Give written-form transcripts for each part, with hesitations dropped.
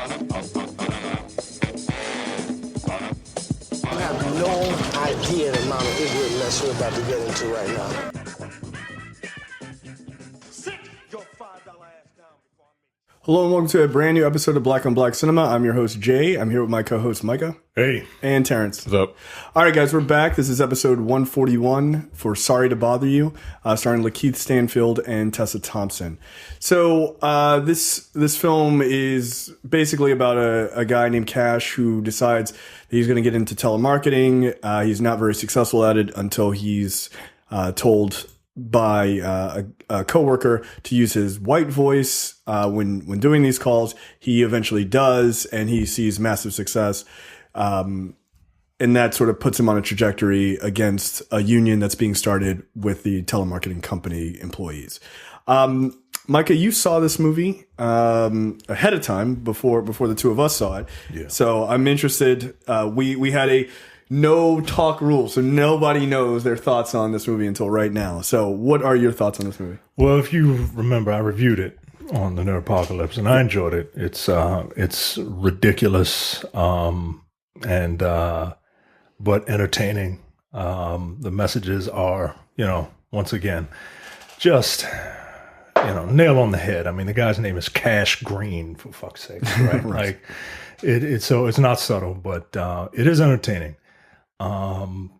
You have no idea the amount of ignorant mess we're about to get into right now. Hello and welcome to a brand new episode of Black on Black Cinema. I'm your host, Jay. I'm here with my co-host, Micah. Hey. And Terrence. What's up? All right, guys, we're back. This is episode 141 for Sorry to Bother You, starring Lakeith Stansfield and Tessa Thompson. So this film is basically about a guy named Cash who decides that he's going to get into telemarketing. He's not very successful at it until he's told by a coworker to use his white voice when doing these calls. He eventually does, and he sees massive success. And that sort of puts him on a trajectory against a union that's being started with the telemarketing company employees. Micah, you saw this movie ahead of time before the two of us saw it. Yeah. So I'm interested. We had a no talk rule, so nobody knows their thoughts on this movie until right now. So what are your thoughts on this movie? Well, if you remember, I reviewed it on the Neuropocalypse, and I enjoyed it. It's ridiculous, but entertaining. The messages are, once again, just nail on the head. I mean, the guy's name is Cash Greene, for fuck's sake, right? Right. So it's not subtle, but it is entertaining.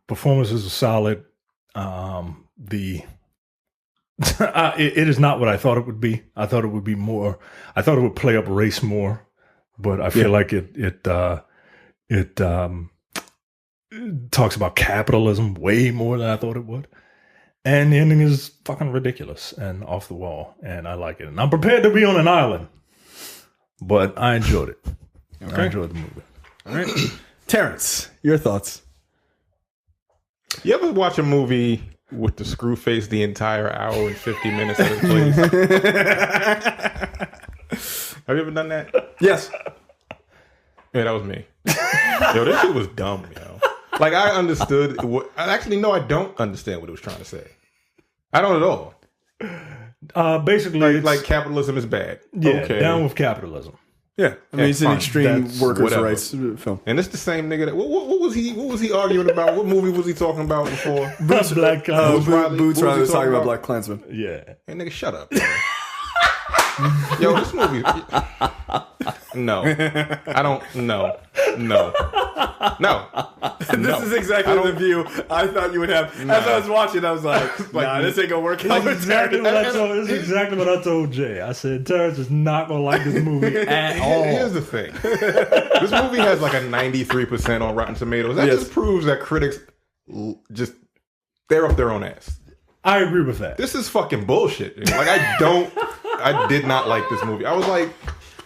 Performances are solid. It is not what I thought it would be. I thought it would be more. I thought it would play up race more, but I feel like it talks about capitalism way more than I thought it would. And the ending is fucking ridiculous and off the wall, and I like it. And I'm prepared to be on an island, but I enjoyed it. Okay. I enjoyed the movie. All right, Terrence, your thoughts? You ever watch a movie with the screw face the entire hour and 50 minutes that it plays? Have you ever done that? Yes. Yeah, that was me. Yo, this shit was dumb, Like, I understood. Actually, no, I don't understand what it was trying to say. I don't at all. Basically, Like capitalism is bad. Yeah, okay. down with capitalism. Yeah, I mean, it's an fine. extreme That's workers' whatever. rights film. And it's the same nigga that. What was he arguing about? What movie was he talking about before? Boots Black. Boots Riley. Boots What Riley was he talking about about? Black Klansman. Yeah. Hey, nigga, shut up. Yo, this movie. No. I don't. No. This is exactly the view I thought you would have. As I was watching, I was like, nah, this ain't gonna work out. This is exactly what I told Jay. I said, Terrence is not going to like this movie at all. Here's the thing. This movie has like a 93% on Rotten Tomatoes. That just proves that critics they're up their own ass. I agree with that. This is fucking bullshit. Like, I did not like this movie. I was like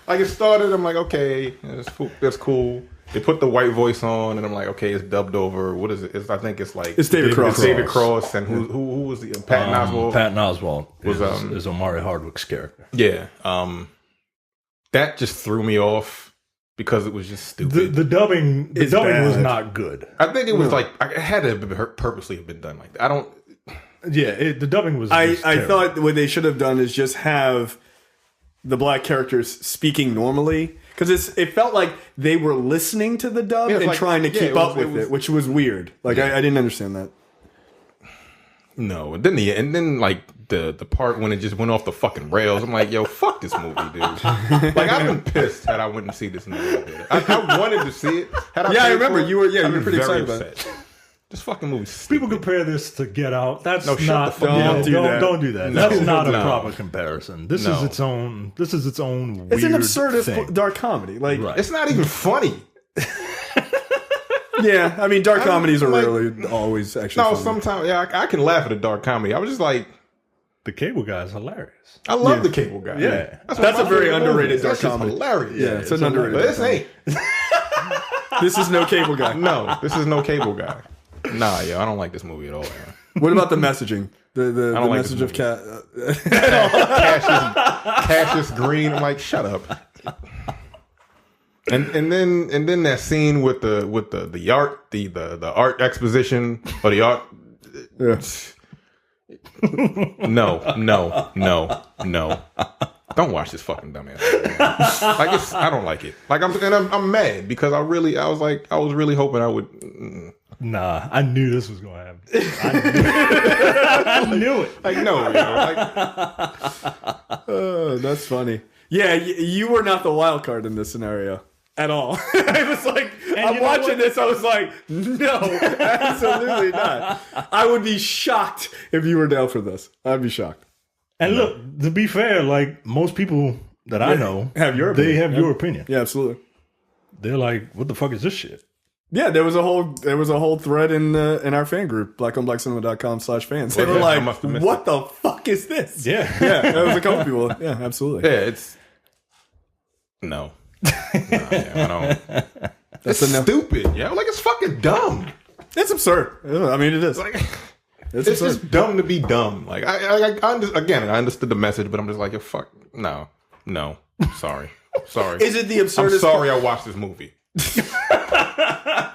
it started, I'm like, okay, that's cool. They put the white voice on, and I'm like, okay, it's dubbed over. What is it? I think it's like... It's David Cross. It's David Cross, and who was the... Patton Oswalt? Patton Oswalt was is Omari Hardwick's character. Yeah. That just threw me off because it was just stupid. The dubbing was bad. not good. I think it was it had to have purposely have been done like that. I don't... Yeah, the dubbing was I terrible. thought what they should have done is just have the black characters speaking normally, because it felt like they were listening to the dub and trying to keep up with it, which was weird. Like, I didn't understand that. No, and then like the part when it just went off the fucking rails, I'm like, yo, fuck this movie, dude. Like, I've been pissed had I went and see this movie. I wanted to see it. I remember you were pretty excited about it. This fucking movie. Stupid. People compare this to Get Out. That's No, shut not. the fuck up. Don't do that. No. That's not a No. proper comparison. This is its own. This is its own. Weird It's an absurd thing. dark comedy. Like, Right. It's not even funny. yeah, I mean, dark comedies are like- rarely always actually. No, funny. sometimes I can laugh at a dark comedy. I was just like, The Cable Guy is hilarious. I love the Cable Guy. Yeah. That's That's one a of my very favorite underrated movies. dark That's just comedy. hilarious. Yeah, it's an underrated. But this dark ain't. comedy. This is no Cable Guy. No, this is no Cable Guy. Nah, yo, I don't like this movie at all. Man. What about the messaging? The don't like message this of cat. Cassius Green. I'm like, shut up. And then that scene with the art, the art exposition or the art. Yeah. No. Don't watch this fucking dumbass movie. Like I don't like it. Like I'm mad because I was really hoping I would. Nah, I knew this was gonna happen. I knew it. Like no, like that's funny. Yeah, you were not the wild card in this scenario at all. I was like, I'm watching this. I was like, no, absolutely not. I would be shocked if you were down for this. I'd be shocked. And look, to be fair, like most people that I know have your opinion. They have your opinion. Yeah, absolutely. They're like, what the fuck is this shit? Yeah, there was a whole thread in our fan group, blackonblackcinema.com/fans. They were like, what the fuck is this? Yeah. Yeah, there was a couple people. Yeah, absolutely. Yeah, it's no. I don't. It's stupid. Yeah, like it's fucking dumb. It's absurd. I mean, it is. Like, it's just dumb to be dumb. Like I understood the message, but I'm just like, fuck, no, sorry. Is it the absurdist? I'm sorry, I watched this movie.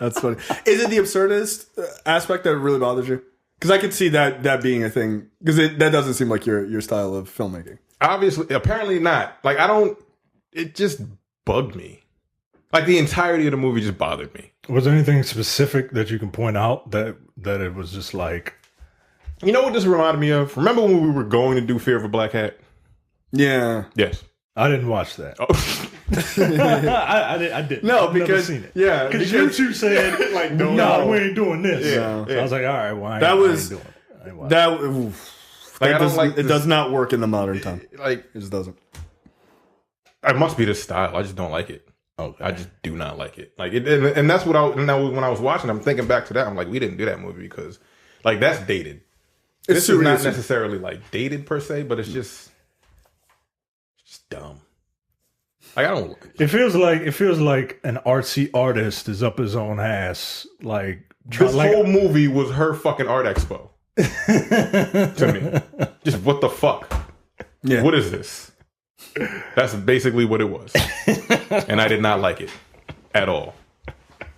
That's funny. Is it the absurdist aspect that really bothers you? Because I could see that being a thing. Because that doesn't seem like your style of filmmaking. Obviously, apparently not. Like it just bugged me. Like the entirety of the movie just bothered me. Was there anything specific that you can point out that it was just like? You know what this reminded me of? Remember when we were going to do Fear of a Black Hat? Yeah. Yes. I didn't watch that. Oh. I didn't. No, I've because never seen it. Yeah, because you two said like, no, we ain't doing this. Yeah. So I was like, all right, well, I that was ain't doing it. I ain't watching that. it. Oof, Like, that I don't does, like it this, does not work in the modern time. Like It just doesn't. it must be the style. I just don't like it. Okay. I just do not like it. Like it, and that's what when I was watching. I'm thinking back to that. I'm like, we didn't do that movie because, like, that's dated. This is not necessarily like dated per se, but it's just dumb. Like I don't. It feels like an artsy artist is up his own ass. Like This whole movie was her fucking art expo. To me, just what the fuck? Yeah. What is this? That's basically what it was, and I did not like it at all.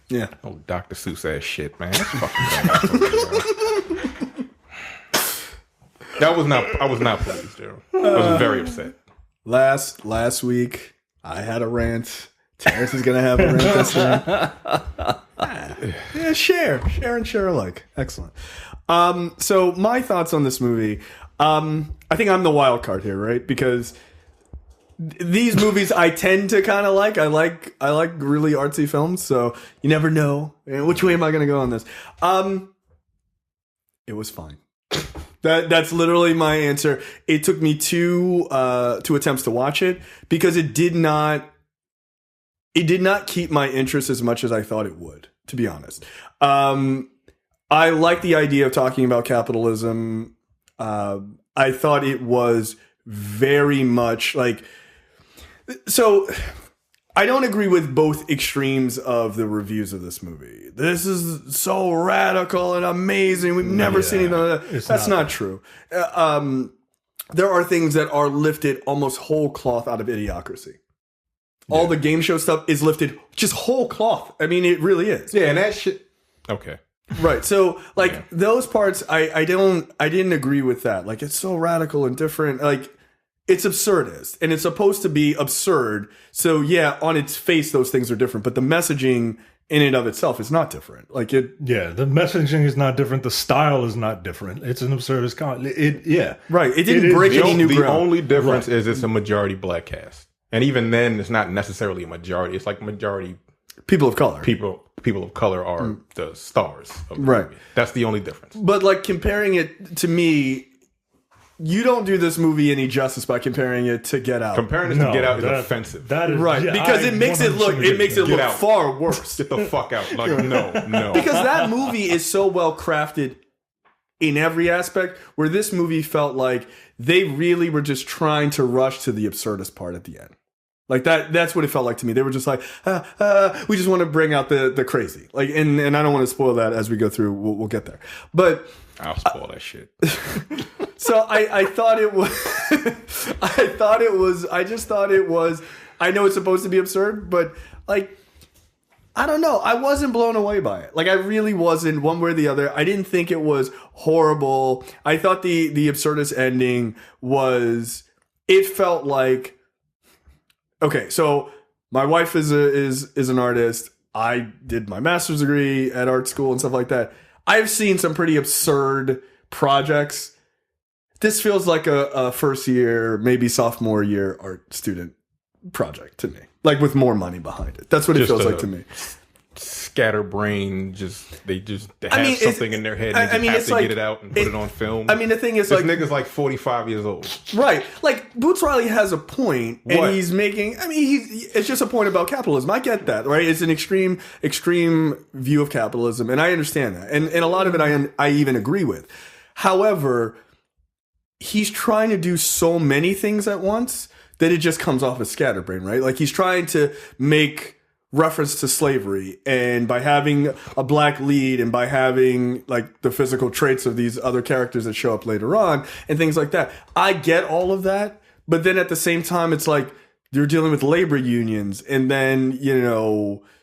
Yeah. Oh, Dr. Seuss ass shit, man. That's fucking dumb. I was not pleased, Daryl. I was very upset. Last week, I had a rant. Terrence is going to have a rant this week. Yeah, share and share alike. Excellent. So my thoughts on this movie, I think I'm the wild card here, right? Because these movies I tend to kind of like. I like really artsy films, so you never know. Which way am I going to go on this? It was fine. That's literally my answer. It took me two attempts to watch it because it did not keep my interest as much as I thought it would, to be honest. I like the idea of talking about capitalism. I thought it was very much like, so I don't agree with both extremes of the reviews of this movie. This is so radical and amazing. We've never seen anything like that. That's not true. There are things that are lifted almost whole cloth out of Idiocracy. Yeah. All the game show stuff is lifted just whole cloth. I mean, it really is. Yeah, and that shit. Okay. Right. So, like, those parts, I didn't agree with that. Like, it's so radical and different. Like, it's absurdist, and it's supposed to be absurd. So, yeah, on its face, those things are different. But the messaging in and of itself is not different. Like it. Yeah, the messaging is not different. The style is not different. It's an absurdist Right. It didn't break any new ground. The only difference is it's a majority black cast, and even then, it's not necessarily a majority. It's like majority people of color. People of color are the stars of the right. movie. That's the only difference. But like comparing it to me, you don't do this movie any justice by comparing it to Get Out. Comparing it to Get Out is offensive. That is right, because it makes it look far worse. Get the fuck out. Like no. Because that movie is so well crafted in every aspect, where this movie felt like they really were just trying to rush to the absurdist part at the end. Like that's what it felt like to me. They were just like, we just want to bring out the crazy. Like, and I don't want to spoil that as we go through. We'll get there. But I'll spoil that shit. So I thought it was, I just thought it was, I know it's supposed to be absurd, but like, I don't know. I wasn't blown away by it. Like, I really wasn't, one way or the other. I didn't think it was horrible. I thought the absurdist ending was it felt like, okay, so my wife is an artist. I did my master's degree at art school and stuff like that. I've seen some pretty absurd projects. This feels like a first year, maybe sophomore year art student project to me. Like with more money behind it. That's what it feels like to me. Scatterbrain, they have something in their head and they have to get it out and put it on film. I mean, the thing is, this nigga's like 45 years old. Right. Like, Boots Riley has a point, and What? he's making, it's just a point about capitalism. I get that, right? It's an extreme view of capitalism, and I understand that. And a lot of it I even agree with. However, he's trying to do so many things at once that it just comes off as scatterbrain, right? Like, he's trying to make reference to slavery, and by having a black lead and by having like the physical traits of these other characters that show up later on and things like that. I get all of that, but then at the same time, it's like you're dealing with labor unions and then,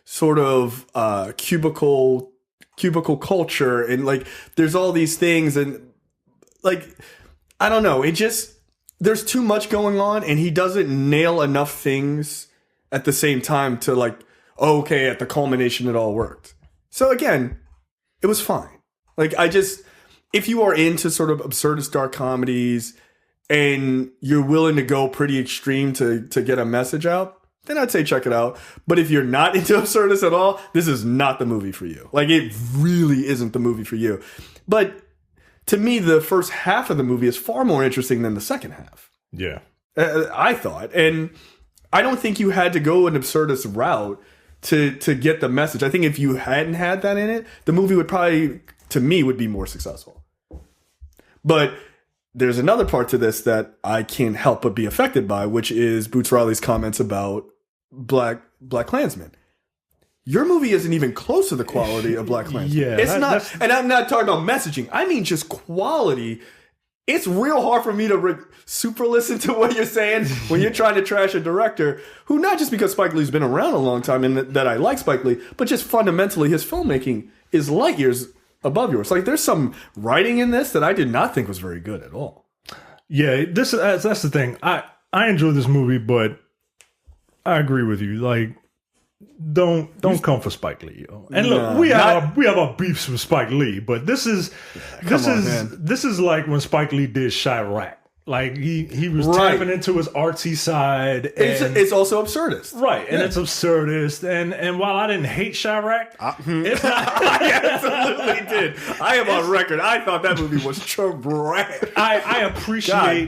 sort of cubicle culture, and like there's all these things, and like I don't know, there's too much going on, and he doesn't nail enough things at the same time to like, okay, at the culmination it all worked. So again, it was fine. Like, if you are into sort of absurdist dark comedies and you're willing to go pretty extreme to get a message out, then I'd say check it out. But if you're not into absurdist at all, this is not the movie for you. Like, it really isn't the movie for you. But to me, the first half of the movie is far more interesting than the second half. Yeah. I thought. And I don't think you had to go an absurdist route to get the message. I think if you hadn't had that in it, the movie would probably, to me, would be more successful. But there's another part to this that I can't help but be affected by, which is Boots Riley's comments about Black Klansmen. Your movie isn't even close to the quality of Black Klansman. Yeah, it's not. And I'm not talking about messaging. I mean just quality. It's real hard for me to super listen to what you're saying when you're trying to trash a director who, not just because Spike Lee's been around a long time and that I like Spike Lee, but just fundamentally his filmmaking is light years above yours. Like, there's some writing in this that I did not think was very good at all. Yeah, that's the thing. I enjoy this movie, but I agree with you. Like, don't come for Spike Lee, yo. And look, we have our beefs with Spike Lee, but this is like when Spike Lee did Chirac. Like, he was tapping into his artsy side. And it's also absurdist. Right, and it's absurdist. And while I didn't hate Chirac, it's not, I absolutely did. I am on record. I thought that movie was trash. I appreciate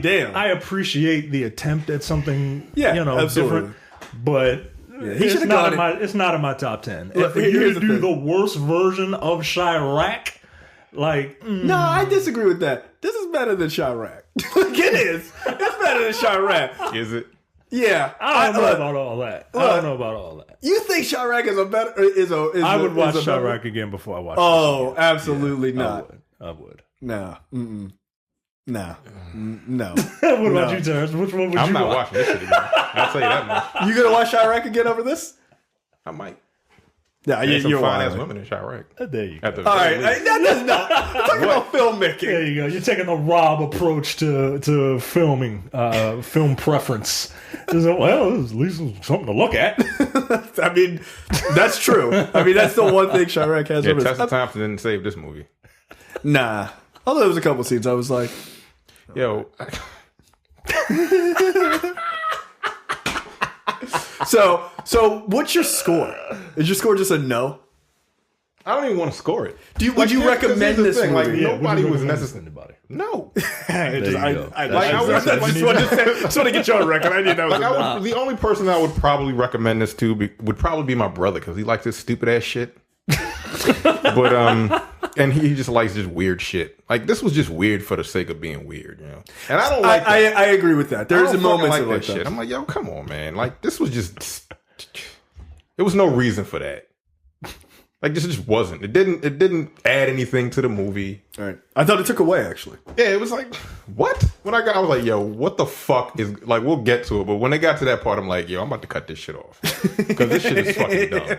the attempt at something, different. But it's not in my top 10. And for you to do the worst version of Chirac, like... No, I disagree with that. This is better than Chirac. Like, it is. It's better than Chirac. Is it? Yeah. I don't know about all that. You think Chirac is a better... I would watch Chirac again before I watch Oh, absolutely not. I would. No. Mm-mm. No. No. What about you, Terrence? Which one would you watch? I'm not watching this shit again. I'll tell you that much. You gonna watch Chirac again over this? I might. Yeah, There's some you're fine ass women in Chirac. There you go. All right, that does not. I'm talking about filmmaking. There you go. You're taking a Rob approach to filming, film preference. Well, at least something to look at. I mean, that's true. I mean, that's the one thing Chirac has. Yeah, Tessa Thompson didn't save this movie. Nah. Although there was a couple scenes I was like, yo. So what's your score? Is your score just a no? I don't even want to score it. Would you recommend this movie? Like, Yeah, nobody would you was recommend necessary. anybody? No. I Just want to get you on record. I need that. Like, the only person I would probably recommend this to would probably be my brother, because he likes this stupid ass shit. But and he just likes just weird shit. Like, this was just weird for the sake of being weird, you know. And I don't like that. I agree with that. There's a moment like that shit. I'm like, yo, come on, man. Like, this was just. There was no reason for that. Like, this just wasn't. It didn't add anything to the movie. All right. I thought it took away, actually. Yeah, it was like, what? When I was like, yo, what the fuck is, like, we'll get to it. But when they got to that part, I'm like, yo, I'm about to cut this shit off. Because this shit is fucking dumb.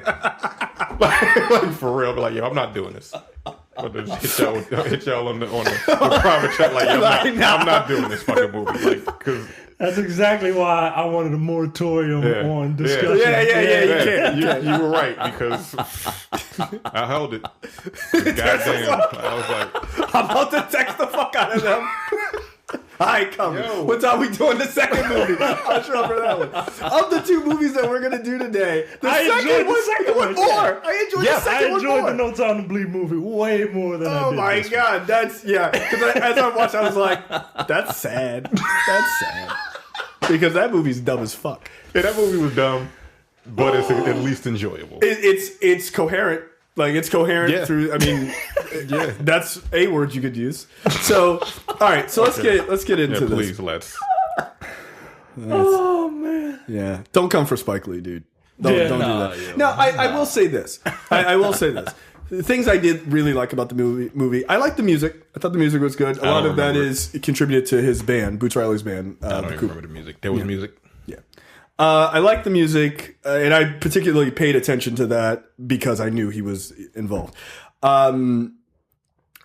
like, for real. But like, yo, I'm not doing this. But hit y'all on the private chat, like, yo, I'm not doing this fucking movie. Like, because That's exactly why I wanted a moratorium on discussion. Yeah. You can't. You were right because I held it. Goddamn. I was like, I'm about to text the fuck out of them. I coming. What time we doing the second movie? I'll show up for that one. Of the two movies that we're gonna do today, I enjoyed the second one more. I enjoyed the second one more. I enjoyed the No Time to Bleed movie way more than I did. Oh my god, that's Because as I watched, I was like, "That's sad. That's sad." Because that movie's dumb as fuck. yeah, that movie was dumb, but it's at least enjoyable. It's coherent. Like it's coherent through. I mean, that's a word you could use. So, all right. So let's get into this. Please, let's. Oh man. Yeah. Don't come for Spike Lee, dude. Don't do that. Yeah, no, I will say this. I will say this. The things I did really like about the movie. I liked the music. I thought the music was good. A lot of that is contributed to his band, Boots Riley's band. I don't even remember the music. There was music. Yeah. I liked the music, and I particularly paid attention to that because I knew he was involved. I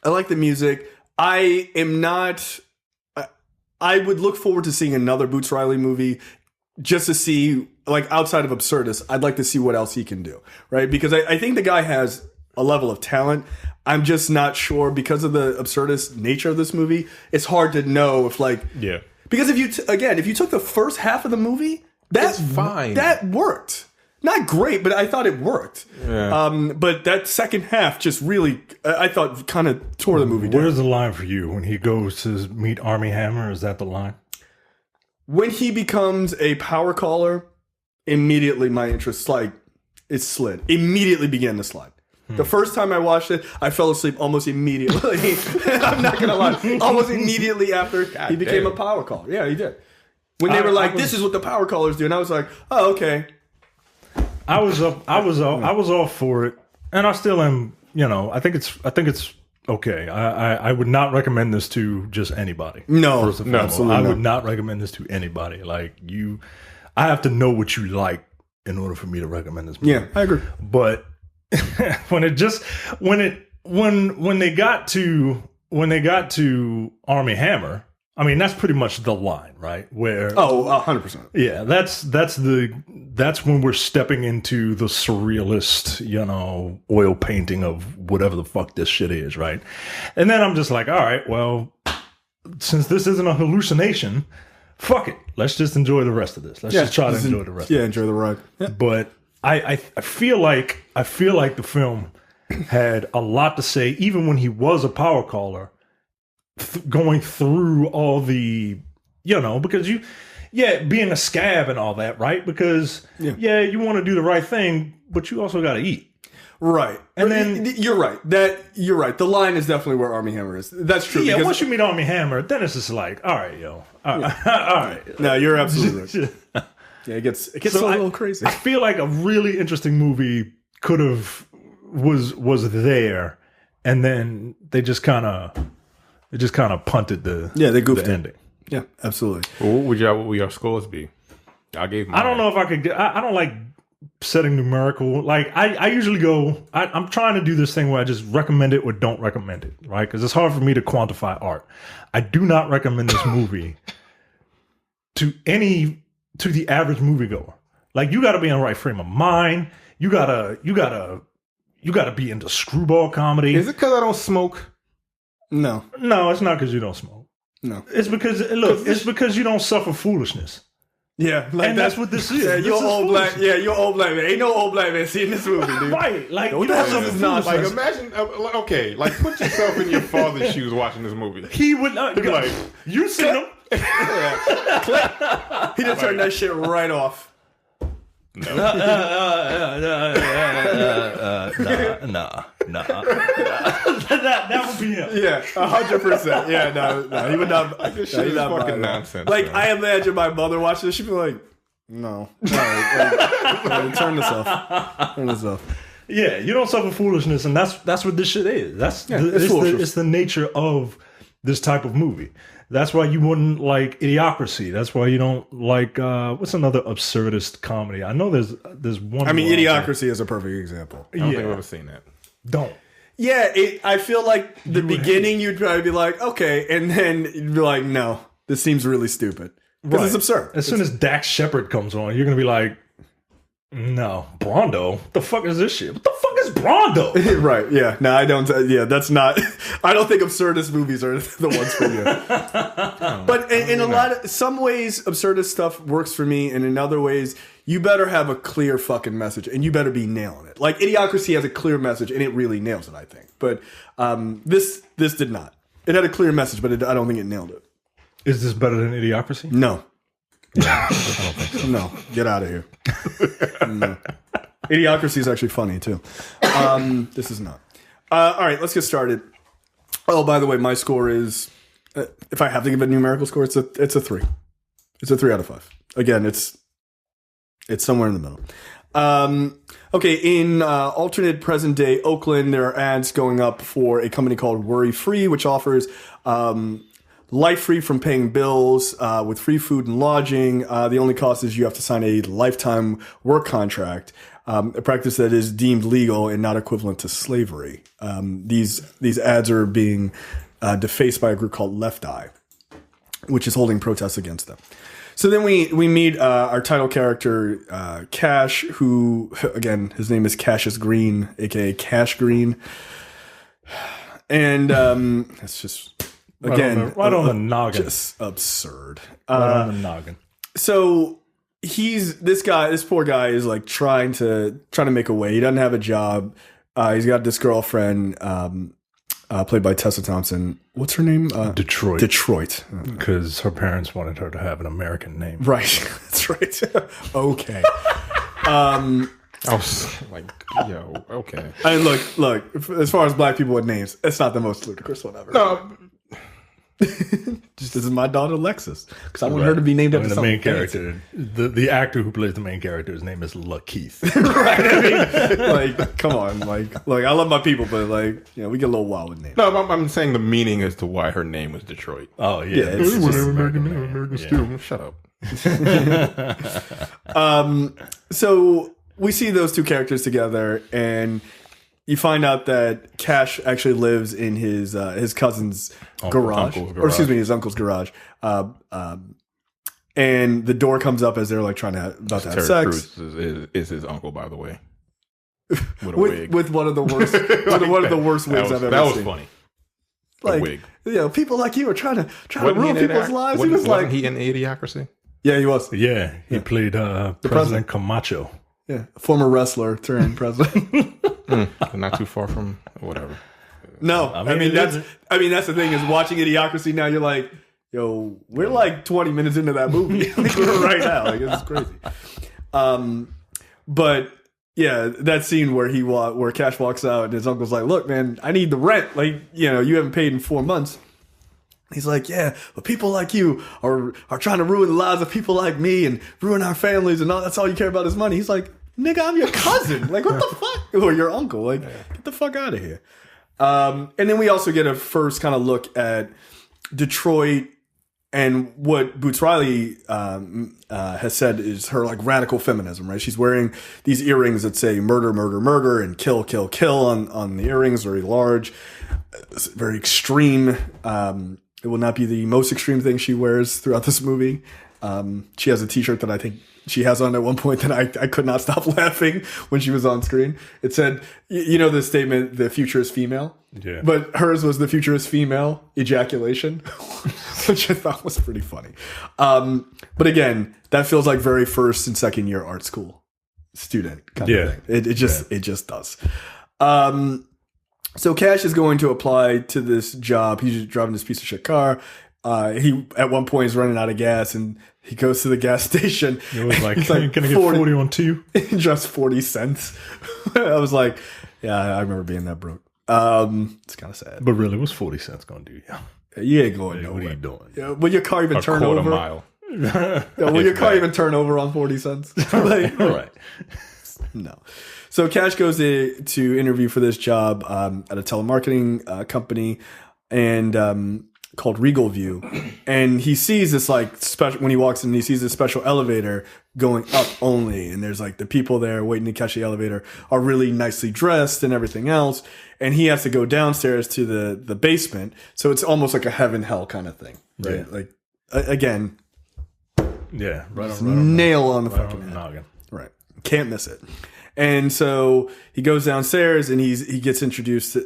like the music. I am not... I would look forward to seeing another Boots Riley movie just to see, like, outside of Absurdist, I'd like to see what else he can do, right? Because I think the guy has a level of talent. I'm just not sure because of the absurdist nature of this movie. It's hard to know if, like... Yeah. Because if you took the first half of the movie... That's fine. That worked. Not great, but I thought it worked. Yeah. But that second half just really, I thought, kind of tore the movie down. Where's the line for you when he goes to meet Army Hammer? Is that the line? When he becomes a power caller, immediately my interest slid. Immediately began to slide. The first time I watched it, I fell asleep almost immediately. I'm not gonna lie. Almost immediately after he became a power caller. Yeah, he did. When they were like, "This is what the power callers do," and I was like, "Oh, okay." I was all for it, and I still am. You know, I think it's okay. I would not recommend this to just anybody. No, absolutely. I would not recommend this to anybody. Like I have to know what you like in order for me to recommend this movie. Yeah, I agree. But when they got to Army Hammer. I mean, that's pretty much the line, right? Where 100%. Yeah, that's when we're stepping into the surrealist, oil painting of whatever the fuck this shit is, right? And then I'm just like, all right, well, since this isn't a hallucination, fuck it. Let's just enjoy the rest of this. Let's just try to enjoy the rest. Yeah, enjoy the ride. Yeah. But I feel like the film had a lot to say, even when he was a power caller. Going through all the, because being a scab and all that, right? Because, you want to do the right thing, but you also got to eat. Right. And then... You're right. You're right. The line is definitely where Army Hammer is. That's true. Yeah, once you meet Army Hammer, then it's just like, all right, yo. All right. No, you're absolutely right. Yeah, it gets a little crazy. I feel like a really interesting movie was there, and then they just kind of... It just kind of punted they goofed the ending. Yeah, absolutely. Well, what would your scores be? I gave mine. I don't know if I could get... I don't like setting numerical. Like, I usually go... I'm trying to do this thing where I just recommend it or don't recommend it, right? Because it's hard for me to quantify art. I do not recommend this movie to the average moviegoer. Like, you got to be in the right frame of mind. You gotta be into screwball comedy. Is it because I don't smoke? No, it's not because you don't smoke. No, it's because you don't suffer foolishness. Yeah, and that's what this is. Yeah, you're old black. Yeah, you're old black man. Ain't no old black man seeing this movie, dude. Right? Like, you don't suffer foolishness. Like, imagine. Okay, like put yourself in your father's shoes watching this movie. He would not be like, you seen him. He just turned that shit right off. No. Nah. That would be him. Yeah, 100%. Yeah, no, he would not. This shit is fucking nonsense. Like, man. I imagine my mother watching this, she'd be like, "No, all right, turn this off. Turn this off." Yeah, you don't suffer foolishness, and that's what this shit is. It's the nature of this type of movie. That's why you wouldn't like Idiocracy. That's why you don't like what's another absurdist comedy? I know there's one. I mean, Idiocracy is a perfect example. I don't think I've ever seen that. Don't. Yeah, I feel like the beginning you'd probably be like, okay, and then you'd be like, no, this seems really stupid. because it's absurd. As soon as Dax Shepard comes on, you're gonna be like, no, Brondo. What the fuck is this shit? What the fuck is Brondo? Right? Yeah. No, I don't. Yeah, that's not. I don't think absurdist movies are the ones for you. But in some ways, absurdist stuff works for me, and in other ways, you better have a clear fucking message, and you better be nailing it. Like Idiocracy has a clear message, and it really nails it, I think. But this did not. It had a clear message, but I don't think it nailed it. Is this better than Idiocracy? No. Yeah, I don't think so. No, get out of here. No. Idiocracy is actually funny too. This is not. All right, let's get started. Oh, by the way, my score is, if I have to give a numerical score, it's a 3. It's a 3 out of 5. Again, it's somewhere in the middle. Okay, in alternate present day Oakland, there are ads going up for a company called Worry Free, which offers life free from paying bills with free food and lodging. The only cost is you have to sign a lifetime work contract, a practice that is deemed legal and not equivalent to slavery. These ads are being defaced by a group called Left Eye, which is holding protests against them. So then we meet our title character, Cash, who, again, his name is Cassius Greene, a.k.a. Cash Greene. And it's just... Again, right on the noggin. Just absurd. Right on the noggin. So this poor guy is like trying to make a way. He doesn't have a job. He's got this girlfriend, played by Tessa Thompson. What's her name? Detroit. Detroit. Because her parents wanted her to have an American name. Right. That's right. Okay. I was like, yo, okay. I mean, look. As far as black people with names, it's not the most ludicrous one ever. No. This is my daughter Lexus because I want her to be named after the something main character. The actor who plays the main character, his name is Lakeith. Right? I mean, like, come on, like, I love my people, but like, we get a little wild with names. No, I'm saying the meaning as to why her name was Detroit. Oh yeah, it's just American stew. Shut up. So we see those two characters together, and you find out that Cash actually lives in his cousin's garage, or excuse me, his uncle's garage. And the door comes up as they're like trying to about to have sex. Crews is his uncle, by the way, with a wig, with one of the worst, one of the worst wigs I've ever seen. That was funny. Like, a wig. People like you are trying to ruin people's lives. He was like, wasn't he in Idiocracy? Yeah, he was. Yeah, he played President Camacho. Yeah, former wrestler turned president. Not too far from whatever. No, I mean that's the thing is watching Idiocracy now. You're like, yo, we're like 20 minutes into that movie right now. Like, it's crazy. But yeah, that scene where Cash walks out and his uncle's like, look, man, I need the rent. Like, you haven't paid in 4 months. He's like, yeah, but people like you are trying to ruin the lives of people like me and ruin our families and all. That's all you care about is money. He's like, nigga, I'm your cousin. Like, what the fuck? Or your uncle. Like, get the fuck out of here. And then we also get a first kind of look at Detroit and what Boots Riley has said is her like radical feminism, right? She's wearing these earrings that say murder, murder, murder, and kill, kill, kill on the earrings, very large, very extreme. It will not be the most extreme thing she wears throughout this movie. She has a t-shirt that I think she has on at one point that I could not stop laughing when she was on screen. It said, the statement, the future is female. Yeah. But hers was the future is female ejaculation, which I thought was pretty funny. But again, that feels like very first and second year art school student kind of thing. It just does. So Cash is going to apply to this job. He's just driving this piece of shit car. He at one point is running out of gas and he goes to the gas station. It was like, can I get 40 on 2? Just 40 cents. I was like, yeah, I remember being that broke. It's kind of sad. But really, what's 40 cents going to do? Yeah. You ain't going nowhere. What are you doing? Yeah, will your car even turn over? A quarter mile. Will your car even turn over on 40 cents? Like, all right. No. So Cash goes to interview for this job at a telemarketing company and called Regal View. And he sees this like special, when he walks in, he sees this special elevator going up only. And there's like the people there waiting to catch the elevator are really nicely dressed and everything else. And he has to go downstairs to the basement. So it's almost like a heaven hell kind of thing. Right. Yeah. Like, again, Yeah, nail on the right fucking on head. the noggin. Right. Can't miss it. And so he goes downstairs and he gets introduced he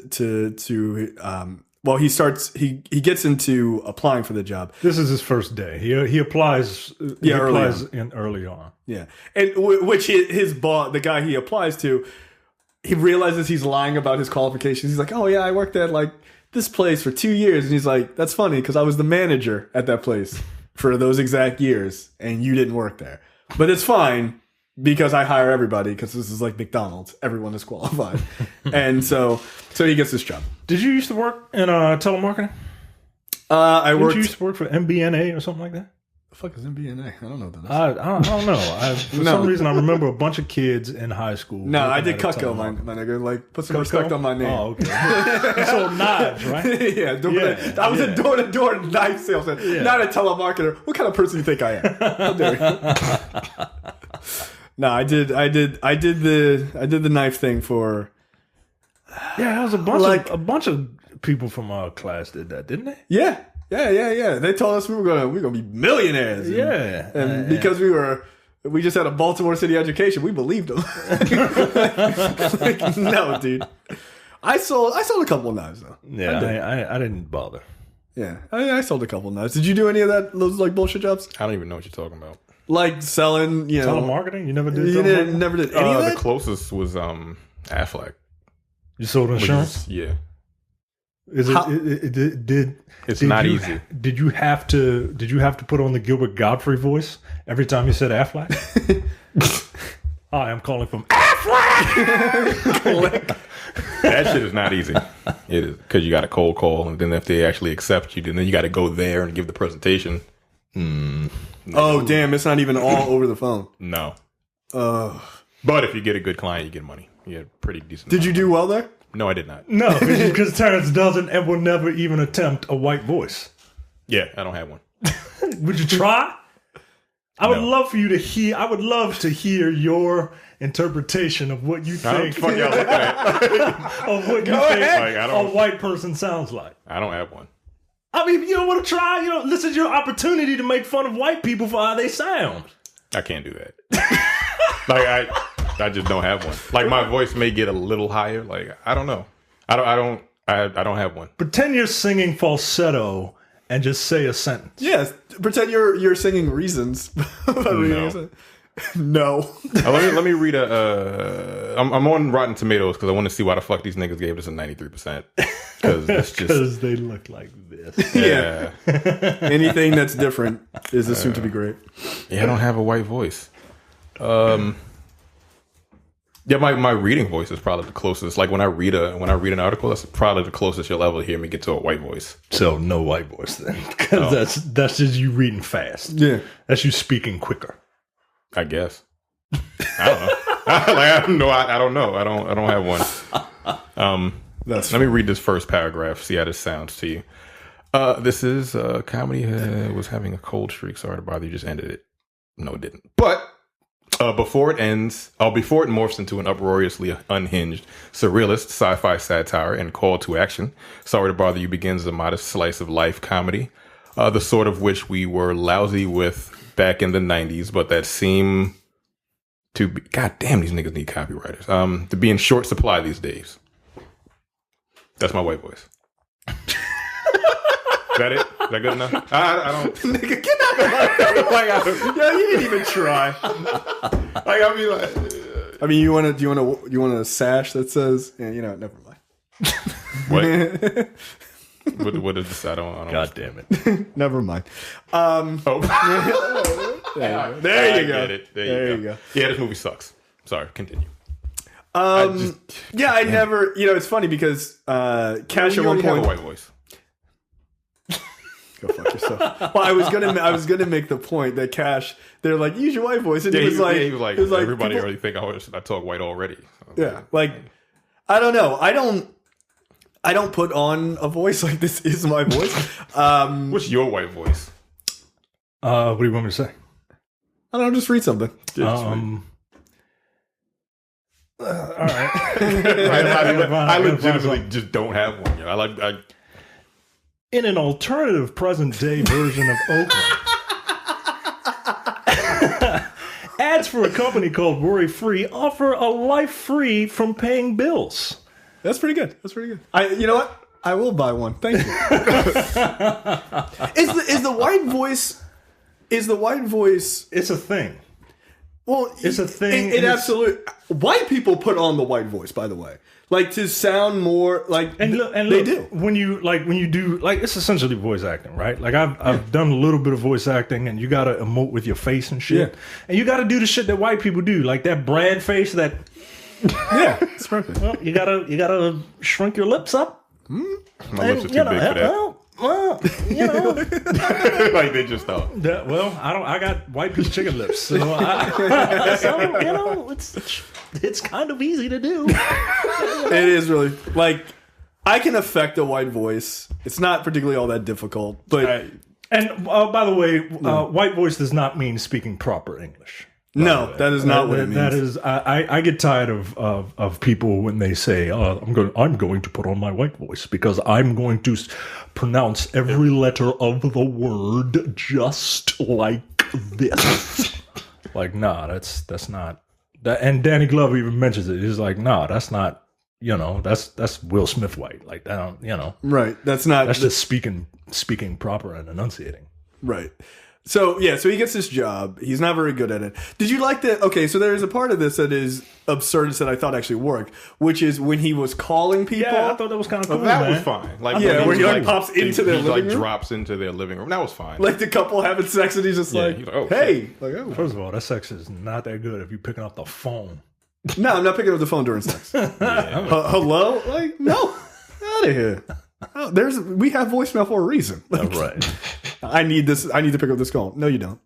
gets into applying for the job. This is his first day. He applies. He applies early on. Yeah, and which his boss, the guy he applies to, he realizes he's lying about his qualifications. He's like, "Oh yeah, I worked at like this place for 2 years," and he's like, "That's funny because I was the manager at that place for those exact years, and you didn't work there. But it's fine because I hire everybody because this is like McDonald's. Everyone is qualified." And so he gets this job. Did you used to work in telemarketing? Did you used to work for MBNA or something like that? The fuck is MBNA? I don't know what that is. I don't know. For some reason, I remember a bunch of kids in high school. No, I did Cutco, my nigga. Like, put some respect on my name. Oh, okay. You sold knives, right? Yeah. I was a door-to-door knife salesman, not a telemarketer. What kind of person do you think I am? How dare you? No, I did the knife thing for. Yeah, it was a bunch of people from our class did that, didn't they? Yeah. They told us we were gonna be millionaires. And because we just had a Baltimore City education, we believed them. Like, no, dude. I sold a couple of knives though. Yeah, I didn't bother. Yeah, I sold a couple of knives. Did you do any of those like bullshit jobs? I don't even know what you're talking about. Like selling, telemarketing. You never did. Never did any of that? The closest was Aflac. You sold insurance? Yeah. Is it? It's not easy. Did you have to put on the Gilbert Godfrey voice every time you said Aflac? Hi, I'm calling from Aflac. That shit is not easy. It is because you got a cold call, and then if they actually accept you, then you got to go there and give the presentation. Oh damn! It's not even all over the phone. No. But if you get a good client, you get money. You get pretty decent. Did you do well there? No, I did not. No, because Terrence doesn't and will never even attempt a white voice. Yeah, I don't have one. Would you try? I would love for you to hear. I would love to hear your interpretation of what you think. Fuck y'all looking at. Of what you think a white person sounds like. I don't have one. I mean, you don't want to try. This is your opportunity to make fun of white people for how they sound. I can't do that. I just don't have one. Like my voice may get a little higher. Like I don't know. I don't have one. Pretend you're singing falsetto and just say a sentence. Yes. Pretend you're singing Reasons. No. Let me read I'm on Rotten Tomatoes because I want to see why the fuck these niggas gave this a 93%. Because they look like this. Yeah. Anything that's different is assumed to be great. Yeah, I don't have a white voice. Yeah, my reading voice is probably the closest. Like when I read an article, that's probably the closest you'll ever hear me get to a white voice. So no white voice then, because that's just you reading fast. Yeah, that's you speaking quicker. I guess. I don't know. I don't know. I don't have one. Let me read this first paragraph. See how this sounds to you. This is comedy was having a cold streak. Sorry to bother you. Just ended it. No, it didn't. But. Before it morphs into an uproariously unhinged, surrealist sci-fi satire and call to action, Sorry to Bother You begins a modest slice of life comedy, the sort of which we were lousy with back in the 90s, but that seem to be, god damn, these niggas need copywriters, to be in short supply these days. That's my white voice. Is that it? Is that good enough? I don't. Nigga, get out of my face. Yeah, you didn't even try. I mean, you want a sash that says, never mind. What? What is this? I don't. God damn it. Never mind. There you go. There you go. Yeah, this movie sucks. Sorry. Continue. I never. It's funny because Cash at one point. Have a white voice. Go fuck yourself. Well, I was gonna make the point that Cash, they're like, use your white voice, and he was like, everybody already think I talk white already. Yeah, like I don't know. I don't put on a voice like this is my voice. What's your white voice? What do you want me to say? I don't know. Just read something. All right. I legitimately just don't have one. I in an alternative present-day version of Oakland, Ads for a company called Worry Free offer a life free from paying bills. That's pretty good. That's pretty good. You know what? I will buy one. Thank you. Is the white voice? Is the white voice? It's a thing. Well, it's a thing. It absolutely. White people put on the white voice, by the way, like to sound more like. And look, they do when you do it's essentially voice acting, right? Like I've done a little bit of voice acting, and you got to emote with your face and shit, and you got to do the shit that white people do, like that brand face. That it's perfect. Well, you gotta shrink your lips up. My lips are too big for that. Well, you know, like they just thought. I got white piece chicken lips, so, you know, it's kind of easy to do. It is really like I can affect a white voice. It's not particularly all that difficult, but by the way, white voice does not mean speaking proper English. No, that is not what it means. That is, I get tired of people when they say, I'm going to put on my white voice because I'm going to pronounce every letter of the word just like this. Like, nah, that's not that. And Danny Glover even mentions it. He's like, nah, that's not. You know, that's Will Smith white. Like that, don't, you know, right? That's not. That's just speaking proper and enunciating. Right. So so he gets this job. He's not very good at it. Did you like that? Okay, so there is a part of this that is absurd that I thought actually worked, which is when he was calling people. Yeah, I thought that was kind of cool. That man. was fine. Like where he like pops into their living room, drops into their living room. That was fine. Like the couple having sex, and he's just like, oh, "Hey." Like, oh. First of all, that sex is not that good if you're picking up the phone. No, I'm not picking up the phone during sex. Hello? Like, no. Out of here. Oh, we have voicemail for a reason. Like, right. I need this. I need to pick up this call. No, you don't.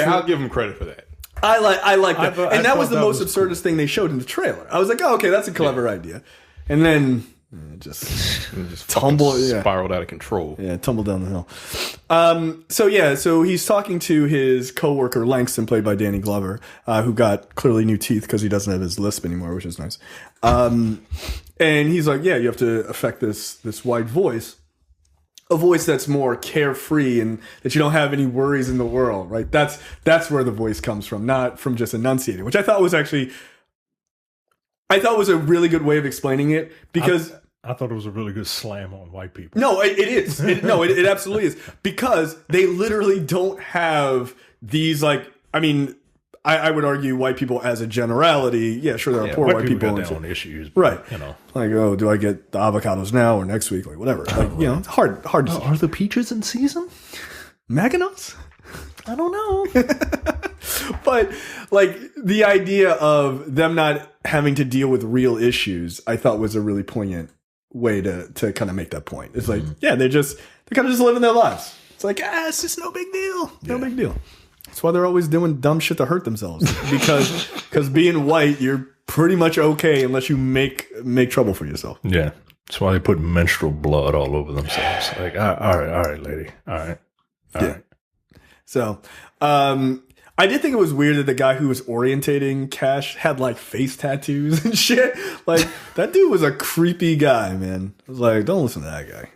I'll give him credit for that. I like that. And that was the most absurdist thing they showed in the trailer. I was like, oh, okay, that's a clever idea. And then it just spiraled out of control. Yeah, tumbled down the hill. So he's talking to his coworker Langston, played by Danny Glover, who got clearly new teeth because he doesn't have his lisp anymore, which is nice. And he's like, yeah, you have to affect this white voice. A voice that's more carefree and that you don't have any worries in the world, right? That's where the voice comes from, not from just enunciating, which I thought was a really good way of explaining it because I thought it was a really good slam on white people. No, it is. It absolutely is because they literally don't have these I would argue white people as a generality. Yeah, sure, there are poor white people got their own issues, right? You know, like, oh, do I get the avocados now or next week? Like, whatever. Like, you know, it's hard. Are the peaches in season? Mackinacs? I don't know. But like the idea of them not having to deal with real issues, I thought was a really poignant way to kind of make that point. It's like, they're kind of just living their lives. It's like, it's just no big deal. No big deal. That's why they're always doing dumb shit to hurt themselves. Because being white, you're pretty much okay unless you make trouble for yourself. Yeah. That's why they put menstrual blood all over themselves. Like, all right, lady. All right. All right. So, I did think it was weird that the guy who was orientating Cash had like face tattoos and shit. Like, that dude was a creepy guy, man. I was like, don't listen to that guy.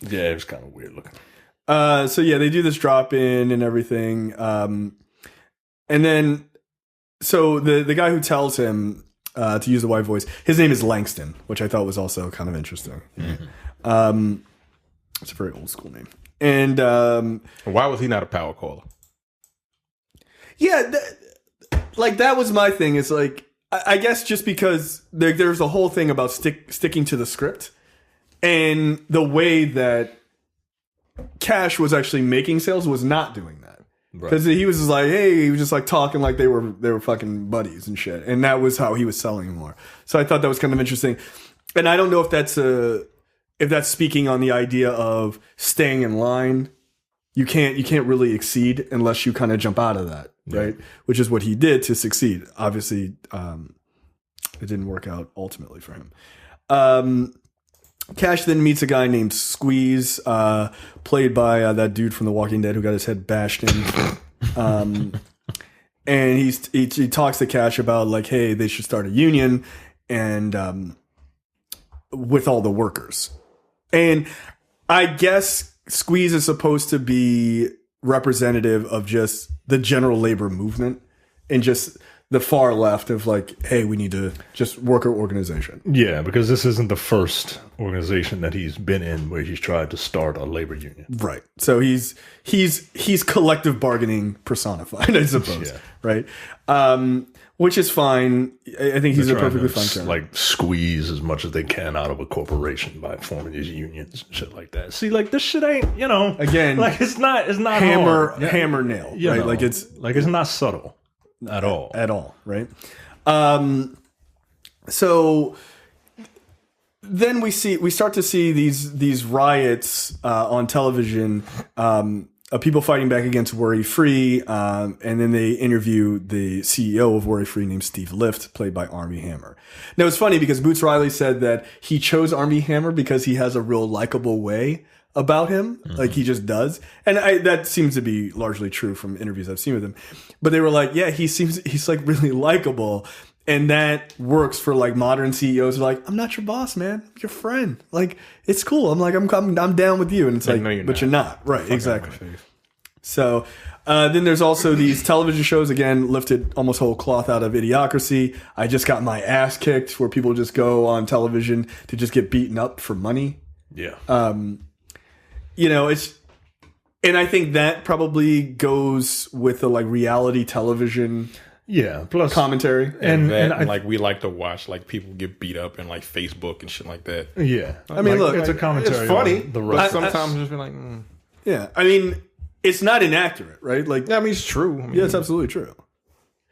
Yeah, it was kind of weird looking. They do this drop in and everything. And then, so the guy who tells him to use the white voice, his name is Langston, which I thought was also kind of interesting. Mm-hmm. It's a very old school name. And why was he not a power caller? Yeah, that was my thing. It's like, I guess just because there's a whole thing about sticking to the script and the way that Cash was actually making sales was not doing that. Because he was just like, hey, he was just like talking like they were fucking buddies and shit. And that was how he was selling more. So I thought that was kind of interesting. And I don't know if that's speaking on the idea of staying in line. You can't really exceed unless you kind of jump out of that, right? Yeah. Which is what he did to succeed. Obviously, it didn't work out ultimately for him. Cash then meets a guy named Squeeze, played by that dude from The Walking Dead who got his head bashed in. And he talks to Cash about like, hey, they should start a union and with all the workers. And I guess Squeeze is supposed to be representative of just the general labor movement and just the far left of like, hey, we need to just worker organization. Yeah, because this isn't the first organization that he's been in where he's tried to start a labor union. Right. So he's collective bargaining personified, I suppose. Yeah. Right. Which is fine. I think he's a perfectly fine character. Like squeeze as much as they can out of a corporation by forming these unions and shit like that. See, like this shit ain't, again, like it's not hammer nail, right? Know, like it's not subtle at all, right? So then we start to see these riots on television. Of people fighting back against Worry Free, and then they interview the CEO of Worry Free named Steve Lift, played by Armie Hammer. Now it's funny because Boots Riley said that he chose Armie Hammer because he has a real likable way about him, like he just does, and that seems to be largely true from interviews I've seen with him. But they were like, yeah, he's like really likable. And that works for like modern CEOs. Like, I'm not your boss, man. I'm your friend. Like, it's cool. I'm like, I'm down with you. And it's like, no, you're not. Right, exactly. So then there's also these television shows, again, lifted almost whole cloth out of Idiocracy. I just got my ass kicked, where people just go on television to just get beaten up for money. Yeah. It's, and I think that probably goes with the like reality television. Yeah, plus commentary, and like we like to watch like people get beat up in like Facebook and shit like that. Yeah, I mean, look, it's a commentary. It's funny, but sometimes just be like, yeah. I mean, it's not inaccurate, right? Like, yeah, I mean, it's true. I mean, yeah, it's absolutely true.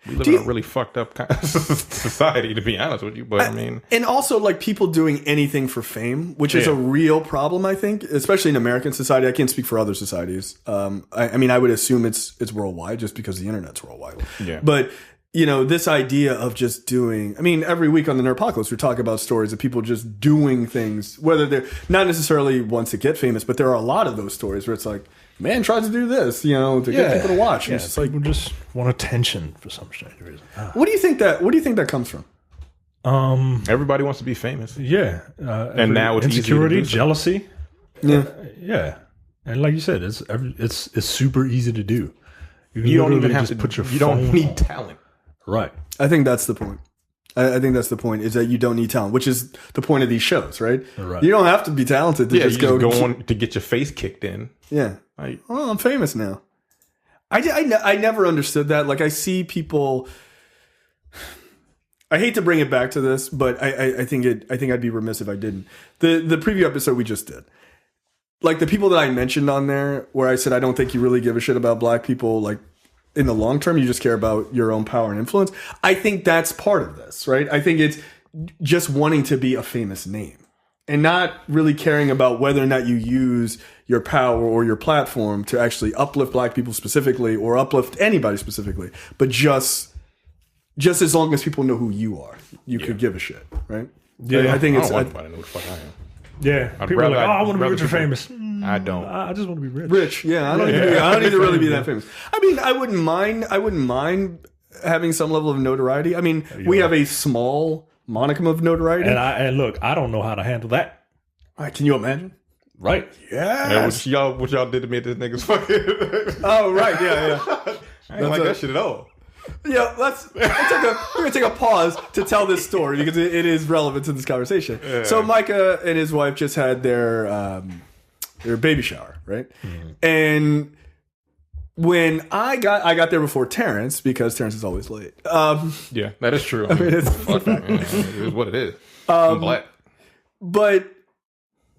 We live in a really fucked up kind of society, to be honest with you. But I mean, and also like people doing anything for fame, which is a real problem, I think, especially in American society. I can't speak for other societies. I mean, I would assume it's worldwide just because the internet's worldwide. Yeah. But this idea of just doing, I mean, every week on the Nerdpocalypse, we talk about stories of people just doing things, whether they're not necessarily ones to get famous, but there are a lot of those stories where it's like, man tries to do this, to get people to watch. Yeah, it's people just want attention for some strange reason. What do you think that comes from? Everybody wants to be famous. Yeah, and now it's insecurity, jealousy. Yeah, yeah, and like you said, it's super easy to do. You don't even have to put your. You don't need talent, right? I think that's the point. I think that's the point, is that you don't need talent, which is the point of these shows, right? Right. You don't have to be talented to just go on to get your face kicked in. Yeah. Like, oh, I'm famous now. I never understood that. Like, I see people. I hate to bring it back to this, but I think I'd be remiss if I didn't. The preview episode we just did, like the people that I mentioned on there, where I said I don't think you really give a shit about black people, like in the long term, you just care about your own power and influence. I think that's part of this, right? I think it's just wanting to be a famous name and not really caring about whether or not you use your power or your platform to actually uplift black people specifically or uplift anybody specifically, but just as long as people know who you are, you could give a shit, right? Yeah, I think I it's. don't want anybody to know who the fuck I am. Yeah, people are like, I want to be rich or famous. I don't. I just want to be rich. Rich, yeah. I don't need to really be that famous. I mean, I wouldn't mind having some level of notoriety. I mean, we have a small monicum of notoriety. And look, I don't know how to handle that. Can you imagine? Right. Yeah. What y'all did to me at this nigga's fucking. Oh, right. Yeah. I ain't like that shit at all. Yeah, we're gonna take a pause to tell this story because it is relevant to this conversation. Yeah. So Micah and his wife just had their baby shower, right? Mm-hmm. And when I got there before Terrence, because Terrence is always late. Yeah, that is true. I mean it's it is what it is. I'm black. But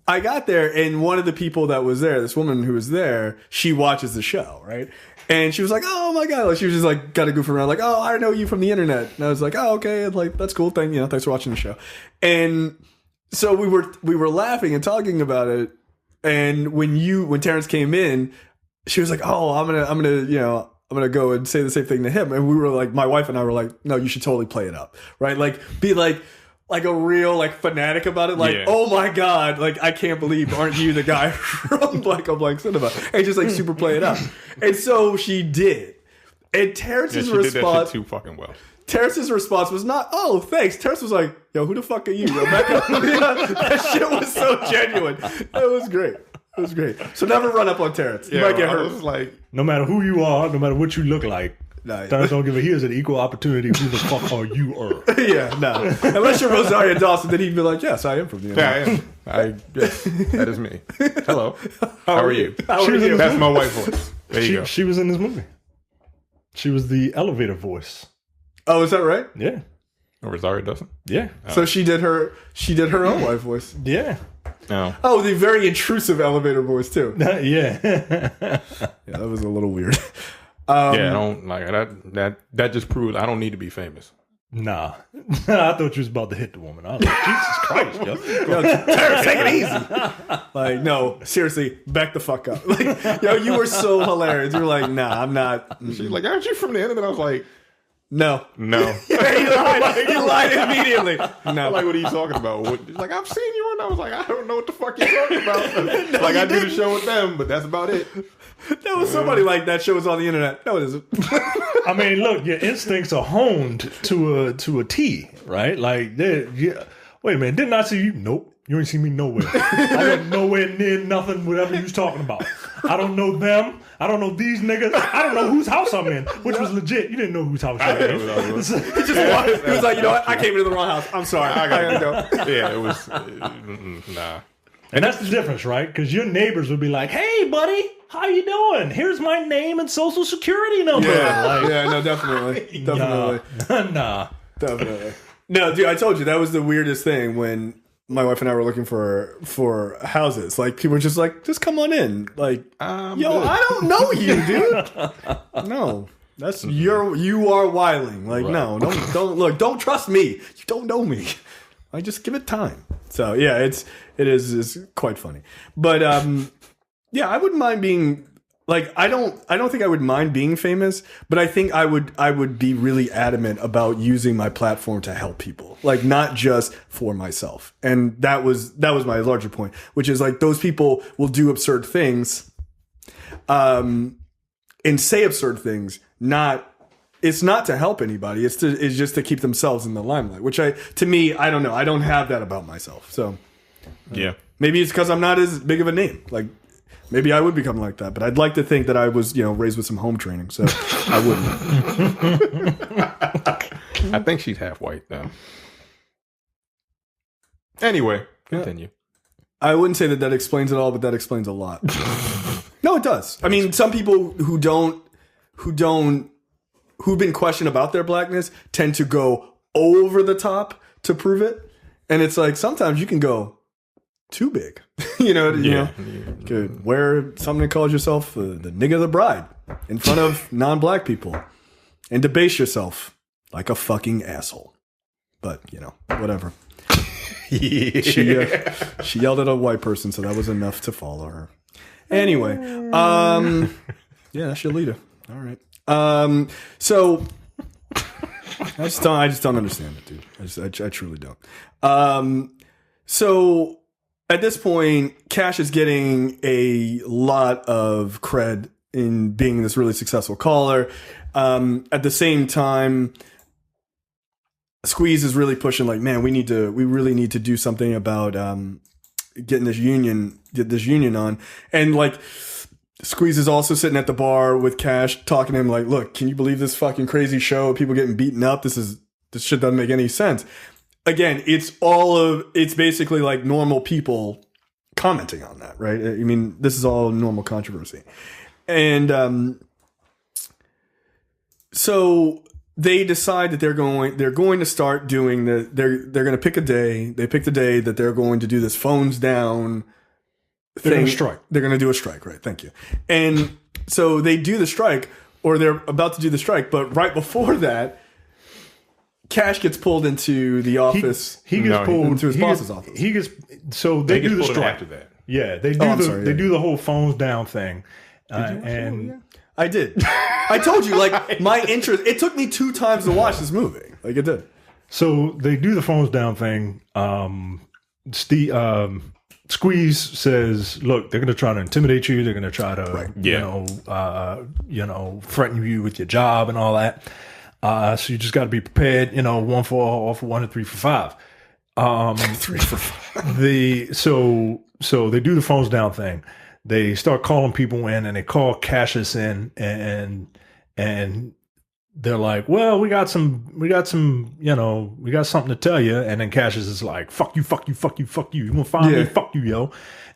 I got there, and one of the people that was there, this woman who was there, she watches the show, right? And she was like, "Oh my god!" Like, she was just like, got to goof around, like, "Oh, I know you from the internet." And I was like, "Oh, okay." And like, that's cool. Thanks for watching the show. And so we were laughing and talking about it. And when Terrence came in, she was like, "Oh, I'm gonna go and say the same thing to him." And we were like, my wife and I were like, "No, you should totally play it up, right? Like, be like a real like fanatic about it. Like, yeah. Oh my god, like I can't believe, aren't you the guy from Black on Black Cinema?" And just like super play it up. And so she did. And Terrence's response, did that shit too fucking well. Terrence's response was not, "Oh, thanks." Terrence was like, "Yo, who the fuck are you, Rebecca?" That shit was so genuine. It was great. It was great. So never run up on Terrence. You Yeah, might get I hurt. was like, No matter who you are, no matter what you look like, Nice. Terrence don't give a here's an equal opportunity. Who the fuck are you? Yeah, no. Unless you're Rosario Dawson, then he'd be like, yes, I am from the yeah, I am. Yes, that is me. Hello. How are you? How are you? That's my white voice. There you go. She was in this movie. She was the elevator voice. Oh, is that right? Yeah. Rosario Dawson? Yeah. So she did her own white voice. Yeah. No. Oh, the very intrusive elevator voice too. Yeah. Yeah, that was a little weird. Yeah, I don't like that. That just proves I don't need to be famous. Nah. I thought you was about to hit the woman. I was like, Jesus Christ, yo. Yo, Terrence, take it easy. Like, no, seriously, back the fuck up. Like, yo, you were so hilarious. You were like, nah, I'm not. She's like, aren't you from the end? And I was like, No. no. Yeah, he lied. He lied immediately. No. Like, what are you talking about? She's like, I've seen you, and I was like, I don't know what the fuck you're talking about. No, like, you I do the didn't. show with them, but that's about it. That was somebody like that show was on the internet. No, it isn't. I mean, look, your instincts are honed to a T, right? Like, yeah. Wait a minute, didn't I see you? Nope. You ain't see me nowhere. I went nowhere near nothing, whatever you was talking about. I don't know them. I don't know these niggas. I don't know whose house I'm in, which was legit. You didn't know whose house you're in. He just walked. He was like, you know what? I came into the wrong house. I'm sorry. I gotta go. Yeah, it was, nah. And that's the difference, right? Because your neighbors would be like, hey, buddy, how you doing? Here's my name and social security number. Yeah, Like, yeah, no, definitely. Definitely. nah. Definitely. No, dude, I told you that was the weirdest thing when my wife and I were looking for houses. Like, people were just like, just come on in. Like, yo, good. I don't know you, dude. No. That's you are wiling. Like, no, don't look, don't trust me. You don't know me. I just give it time. So yeah, it's quite funny. But yeah, I wouldn't mind being like I don't think I would mind being famous, but I think I would be really adamant about using my platform to help people, like not just for myself. And that was my larger point, which is like those people will do absurd things, and say absurd things. It's not to help anybody. It's just to keep themselves in the limelight. Which to me, I don't know. I don't have that about myself. So Yeah. maybe it's because I'm not as big of a name. Like, maybe I would become like that, but I'd like to think that I was, raised with some home training, so I wouldn't. I think she's half white, though. Anyway, continue. I wouldn't say that explains it all, but that explains a lot. No, it does. I mean, some people who've been questioned about their blackness tend to go over the top to prove it, and it's like sometimes you can go too big. You know, you could wear something that calls yourself the nigga of the bride in front of non-black people and debase yourself like a fucking asshole. But, whatever. She yelled at a white person, so that was enough to follow her. Anyway, yeah, that's your leader. All right. So I just don't understand it, dude. I truly don't. So at this point, Cash is getting a lot of cred in being this really successful caller. At the same time, Squeeze is really pushing like, man, we really need to do something about get this union on. And like Squeeze is also sitting at the bar with Cash talking to him like, look, can you believe this fucking crazy show? People getting beaten up. This shit doesn't make any sense. Again, it's basically like normal people commenting on that, right? I mean, this is all normal controversy. And so they decide that they're going to start doing they're going to pick a day. They picked a day that they're going to do this phones down thing. They're going to strike. They're going to do a strike, right? Thank you. And so they do the strike, or they're about to do the strike, but right before that, Cash gets pulled into the office. He gets pulled into his boss's office. They do the strike after that. Yeah, they do they do the whole phones down thing. And I did. I told you, like, my interest. It took me 2 times to watch this movie. Like, it did. So they do the phones down thing. Squeeze says, "Look, they're going to try to intimidate you. They're going to try to, threaten you with your job and all that. So you just got to be prepared. 1 for all for 1 and 3 for 5. 3 for 5. So they do the phones down thing. they start calling people in, and they call Cassius in, and they're like, well, we got something to tell you. And then Cassius is like, fuck you, fuck you, fuck you, fuck you. You gonna fire me? Fuck you, yo.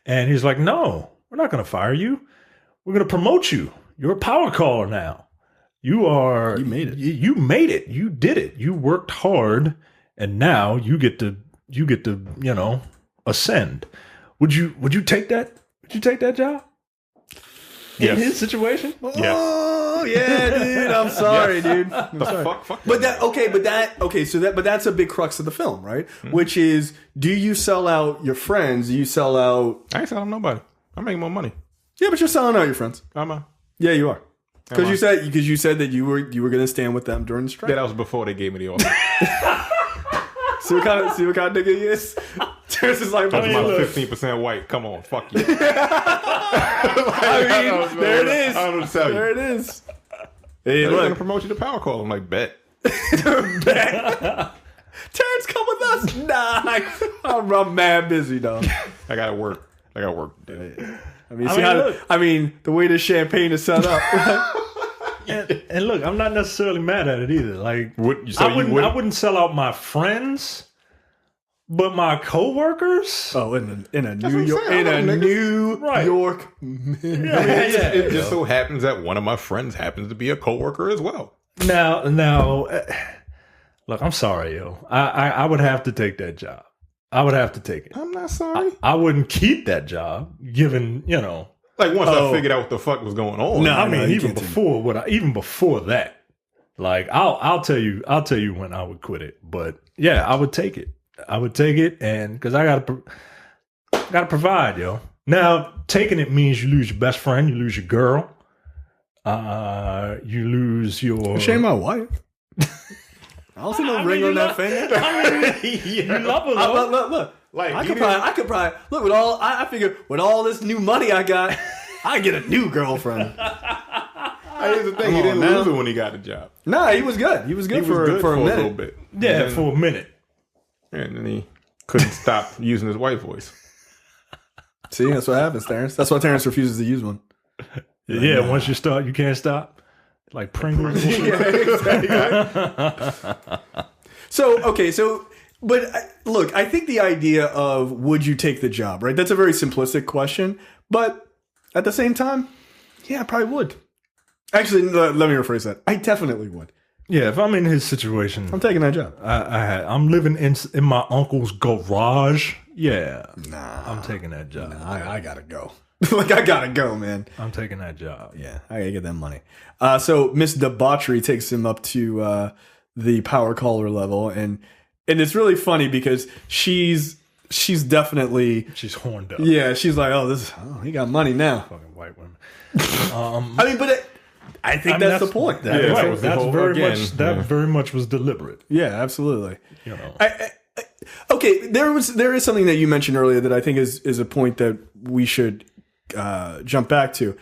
And he's like, no, we're not gonna fire you. We're gonna promote you. You're a power caller now. You made it. You made it. You did it. You worked hard, and now you get to ascend. Would you take that? Would you take that job? Yes. In his situation? Yes. Oh yeah, dude. I'm sorry, dude. I'm sorry. Fuck. But that's a big crux of the film, right? Mm-hmm. Which is, do you sell out your friends? Do you sell out? I ain't selling nobody. I'm making more money. Yeah, but you're selling out your friends. Am I? Yeah, you are. Because you said that you were going to stand with them during the strike. Yeah, that was before they gave me the offer. See what kind of nigga he is? Terrence is like, that's my 15% white. Come on, fuck you. There it is. I don't know what to tell you. There it is. Hey, They're look, gonna promote you to power call. I'm like, bet. Terrence, come with us. Nah, I'm mad busy, though. I gotta work. I mean, the way this champagne is set up. And look, I'm not necessarily mad at it either. Like, I wouldn't sell out my friends, but my coworkers. Oh, in a New York, York. It just so happens that one of my friends happens to be a coworker as well. Now, look, I'm sorry, yo. I would have to take that job. I would have to take it. I'm not sorry. I wouldn't keep that job, given Like once I figured out what the fuck was going on. No, I mean even before that. Like I'll tell you when I would quit it. But yeah, I would take it. And because I gotta provide, yo. Now taking it means you lose your best friend, you lose your girl, you lose your. Shame my wife. I don't see no ring on that finger. I mean, you love her though. Look. Like I could probably look with all. I figure with all this new money I got, I get a new girlfriend. Here's the thing: he didn't lose it when he got a job. Nah, he was good. He was good for a minute. Little bit. Yeah, for a minute. And then he couldn't stop using his white voice. See, that's what happens, Terrence. That's why Terrence refuses to use one. Yeah, once you start, you can't stop. Like Pringles. Yeah, exactly. But look, I think the idea of would you take the job, right? That's a very simplistic question. But at the same time, yeah, I probably would. Actually, let me rephrase that. I definitely would. Yeah, if I'm in his situation, I'm taking that job. I'm living in my uncle's garage. Yeah, nah, I'm taking that job. Nah, I gotta go. Like I gotta go, man. I'm taking that job. Yeah, I gotta get that money. So Miss Debauchery takes him up to the power caller level, and it's really funny because she's definitely horned up. Yeah, she's like, he got money now. Fucking white women. I mean, but I think that's the point. That's very much was deliberate. Yeah, absolutely. Okay, there is something that you mentioned earlier that I think is a point that we should jump back to.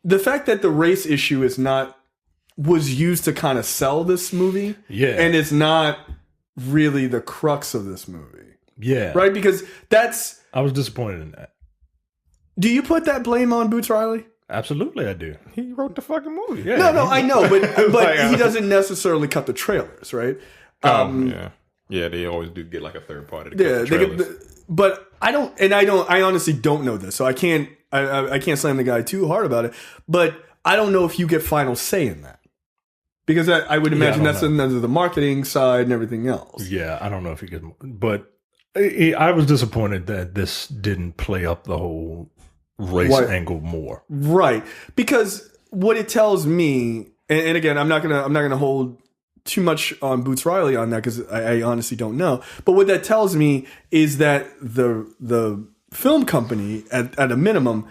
The fact that the race issue was used to kind of sell this movie, and it's not really the crux of this movie, right? Because I was disappointed in that. Do you put that blame on Boots Riley? Absolutely, I do. He wrote the fucking movie. Yeah. No, I know, but he doesn't necessarily cut the trailers, right? Yeah, they always do get like a third party to cut the trailers. But I honestly don't know this, so I can't slam the guy too hard about it. But I don't know if you get final say in that, because I would imagine that's under the marketing side and everything else. Yeah, I don't know if you get, but I was disappointed that this didn't play up the whole race angle more. Right, because what it tells me, and again, I'm not gonna hold too much on Boots Riley on that because I honestly don't know. But what that tells me is that the film company, at a minimum,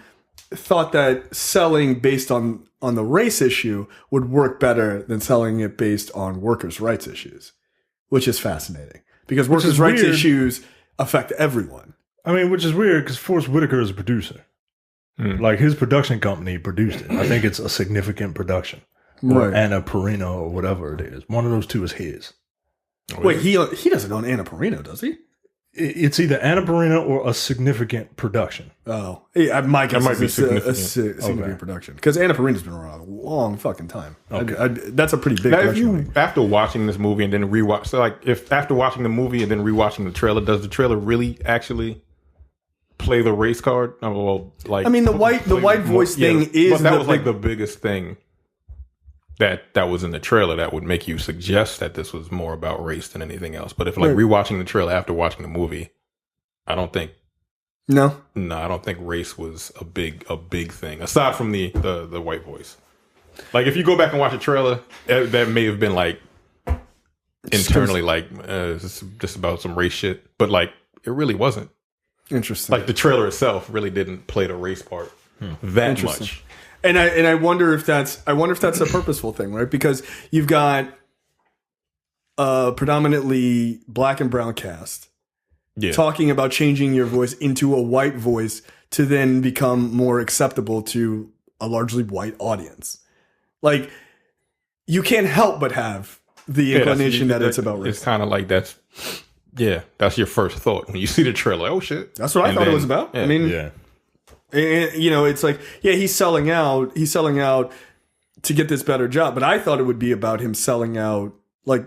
thought that selling based on the race issue would work better than selling it based on workers' rights issues, which is fascinating because workers' rights issues affect everyone. I mean, which is weird because Forrest Whitaker is a producer. Like his production company produced it. I think it's a significant production. Right. Anna Perino or whatever it is. One of those two is his. Wait, he doesn't own Anna Perino, does he? it's either Anna Perina or a significant production. Oh, yeah, my guess might be is a significant. significant production because Anna Perina's been around a long fucking time. Okay. That's a pretty big. Now, if production. you after watching this movie and then rewatch, so like if after watching the movie and then rewatching the trailer, does the trailer really actually play the race card? Oh, well, like I mean, the white voice thing is but that the was big, like the biggest thing that was in the trailer that would make you suggest that this was more about race than anything else. But if like rewatching the trailer after watching the movie, I don't think I don't think race was a big thing aside from the white voice. Like if you go back and watch a trailer, that may have been like internally like this is just about some race shit, but like it really wasn't. Interesting. Like the trailer itself really didn't play the race part that much. And I wonder if that's a purposeful thing, right? Because you've got a predominantly black and brown cast talking about changing your voice into a white voice to then become more acceptable to a largely white audience. Like you can't help but have the inclination that it's about race. It's kind of like that's your first thought when you see the trailer. Like, oh shit, that's what I thought it was about. Yeah. I mean, and, you know, it's like, he's selling out to get this better job. But I thought it would be about him selling out, like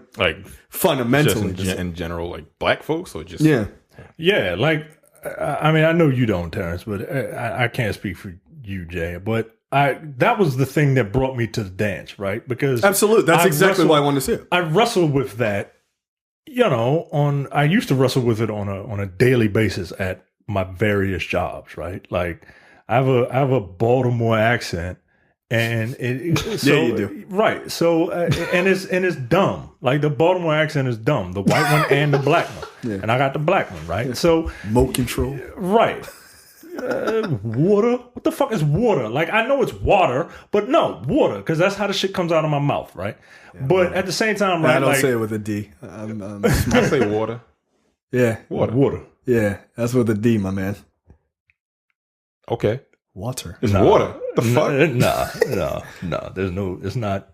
fundamentally. Just in general, like black folks, or just Yeah, like I mean, I know you don't, Terrence, but I can't speak for you, Jay. But that was the thing that brought me to the dance, right? Because absolutely, that's exactly why I wanted to see it. I wrestled with that, you know. I used to wrestle with it on a daily basis at my various jobs, right? Like I have a Baltimore accent, and so, yeah, you do, right? So and it's dumb. Like the Baltimore accent is dumb, the white one and the black one, and I got the black one, right? So remote control, right? Water? What the fuck is water? Like I know it's water, but no water because that's how the shit comes out of my mouth, right? Yeah, but at the same time, right, I don't say it with a D. I say water. Yeah, water. Yeah, that's with a D, my man. Okay. Water. It's water. The fuck? No. There's no. It's not.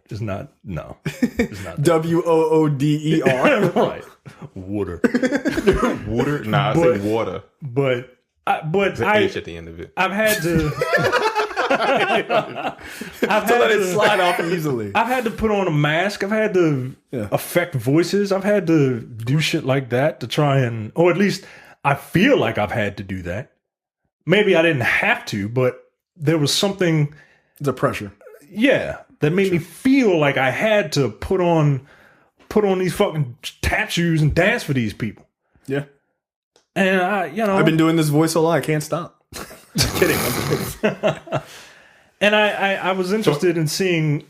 No. It's not. WOODER. Right. Water. Water. Nah, I say water. But there's an H at the end of it. I've had to. let it slide off easily. I've had to put on a mask. I've had to affect voices. I've had to do shit like that to try and, or at least I feel like I've had to do that. Maybe I didn't have to, but there was something. The pressure. Yeah, that made me feel like I had to put on these fucking tap shoes and dance for these people. Yeah. And I've been doing this voice a lot. I can't stop. Just kidding. And I was interested in seeing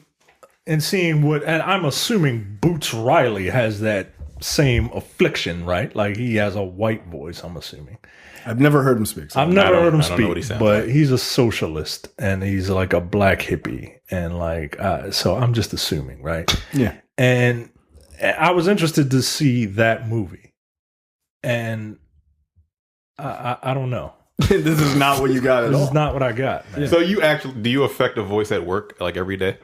what, and I'm assuming Boots Riley has that same affliction, right? Like he has a white voice, I'm assuming. I've never heard him speak. So I've never heard him I don't know what he speak, sounds but like. he's a socialist and he's like a black hippie. And like, so I'm just assuming, right? Yeah. And I was interested to see that movie. And I don't know. This is not what you got at all. This is not what I got, man. So do you affect a voice at work like every day?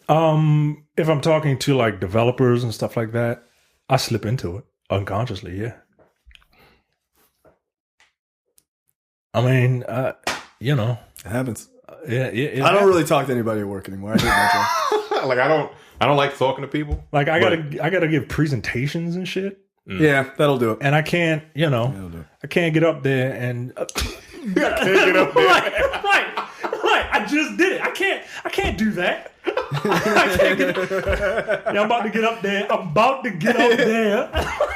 If I'm talking to like developers and stuff like that, I slip into it unconsciously. Yeah. I mean, you know, it happens. Yeah. I don't really talk to anybody at work anymore. I hate my job. Like I don't like talking to people. Like I gotta give presentations and shit. Yeah, that'll do it. And I can't, I can't get up there and Can't get up there. right. I just did it. I can't do that. I can't I'm about to get up there.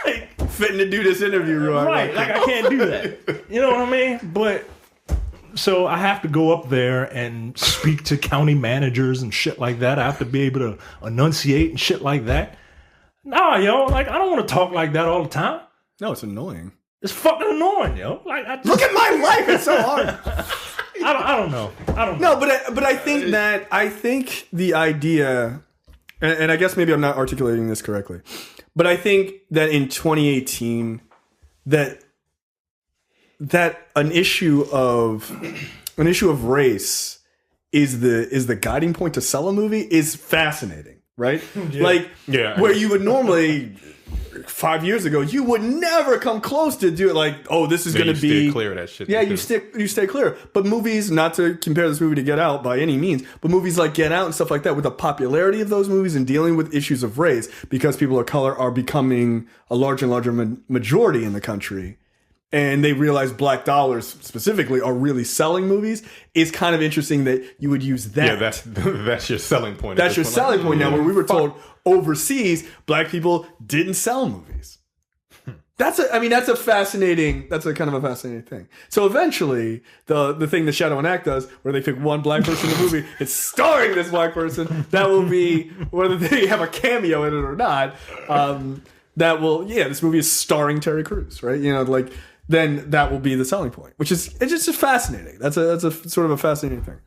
Like, fitting to do this interview, right? Like I can't do that. You know what I mean? But so I have to go up there and speak to county managers and shit like that. I have to be able to enunciate and shit like that. Nah, yo, like I don't want to talk like that all the time. No, it's annoying. It's fucking annoying, yo. Like look at my life. It's so hard. I don't know. No, but I think the idea, and I guess maybe I'm not articulating this correctly, but I think that in 2018, that an issue of race is the guiding point to sell a movie is fascinating, right? Yeah. Where you would normally 5 years ago, you would never come close to do it. Like, oh, this is going to be stay clear of that shit. Yeah, you stay clear. But movies, not to compare this movie to Get Out by any means, but movies like Get Out and stuff like that, with the popularity of those movies and dealing with issues of race, because people of color are becoming a larger and larger majority in the country, and they realize black dollars specifically are really selling movies, it's kind of interesting that you would use that. Yeah, that's your selling point. That's your selling point now, where we were told overseas black people didn't sell movies. That's a kind of a fascinating thing. So eventually, the thing the Shadow and Act does, where they pick one black person in the movie, it's starring this black person, that will be, whether they have a cameo in it or not, this movie is starring Terry Crews, right? You know, like, then that will be the selling point, which is, it's just fascinating. That's a sort of a fascinating thing.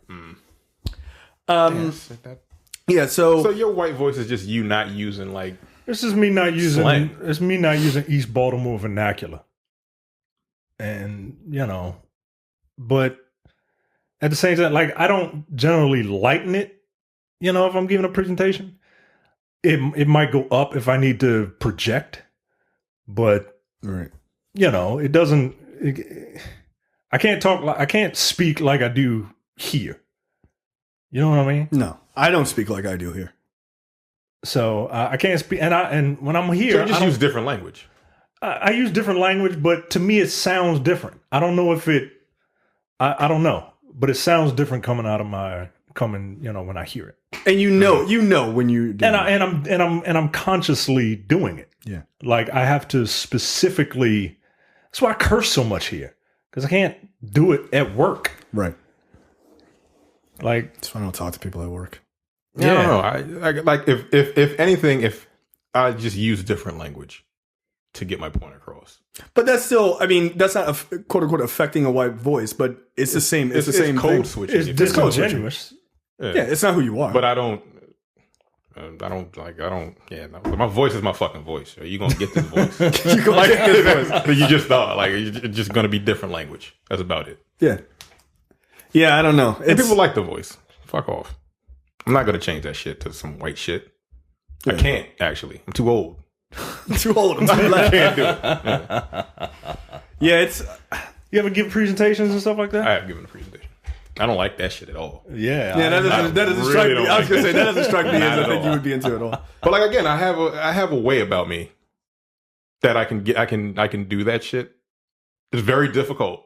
So your white voice is just you not using like, this is me not using slang. It's me not using East Baltimore vernacular. And, you know, but at the same time, like, I don't generally lighten it, you know, if I'm giving a presentation. It might go up if I need to project, but right. You know, it doesn't. I can't speak like I do here. You know what I mean? No, I don't speak like I do here. So I can't speak, and when I'm here, so you just use different language. I use different language, but to me, it sounds different. I don't know if it. I don't know, but it sounds different coming out of you know, when I hear it. And you know when you do I'm consciously doing it. Yeah, like I have to specifically. That's why I curse so much here, because I can't do it at work. Right. Like, it's why I don't talk to people at work. Yeah. I don't know. I like if anything, if I just use different language to get my point across. But that's still, I mean, that's not a, quote unquote affecting a white voice, but it's the same. It's the same code thing. switching. It's disingenuous. Yeah, it's not who you are. But I don't. Yeah, no. My voice is my fucking voice. Are you gonna get this voice? You just thought like it's just gonna be different language. That's about it. Yeah. Yeah, I don't know. And people like the voice. Fuck off. I'm not gonna change that shit to some white shit. Yeah. I can't actually. I'm too old. Too old. I'm too black. I can't do it. Yeah, it's. You ever give presentations and stuff like that? I have given a presentation. I don't like that shit at all. Yeah, that doesn't strike me. I was gonna say that doesn't strike me as I think you would be into it all. But like again, I have a way about me that I can do that shit. It's very difficult.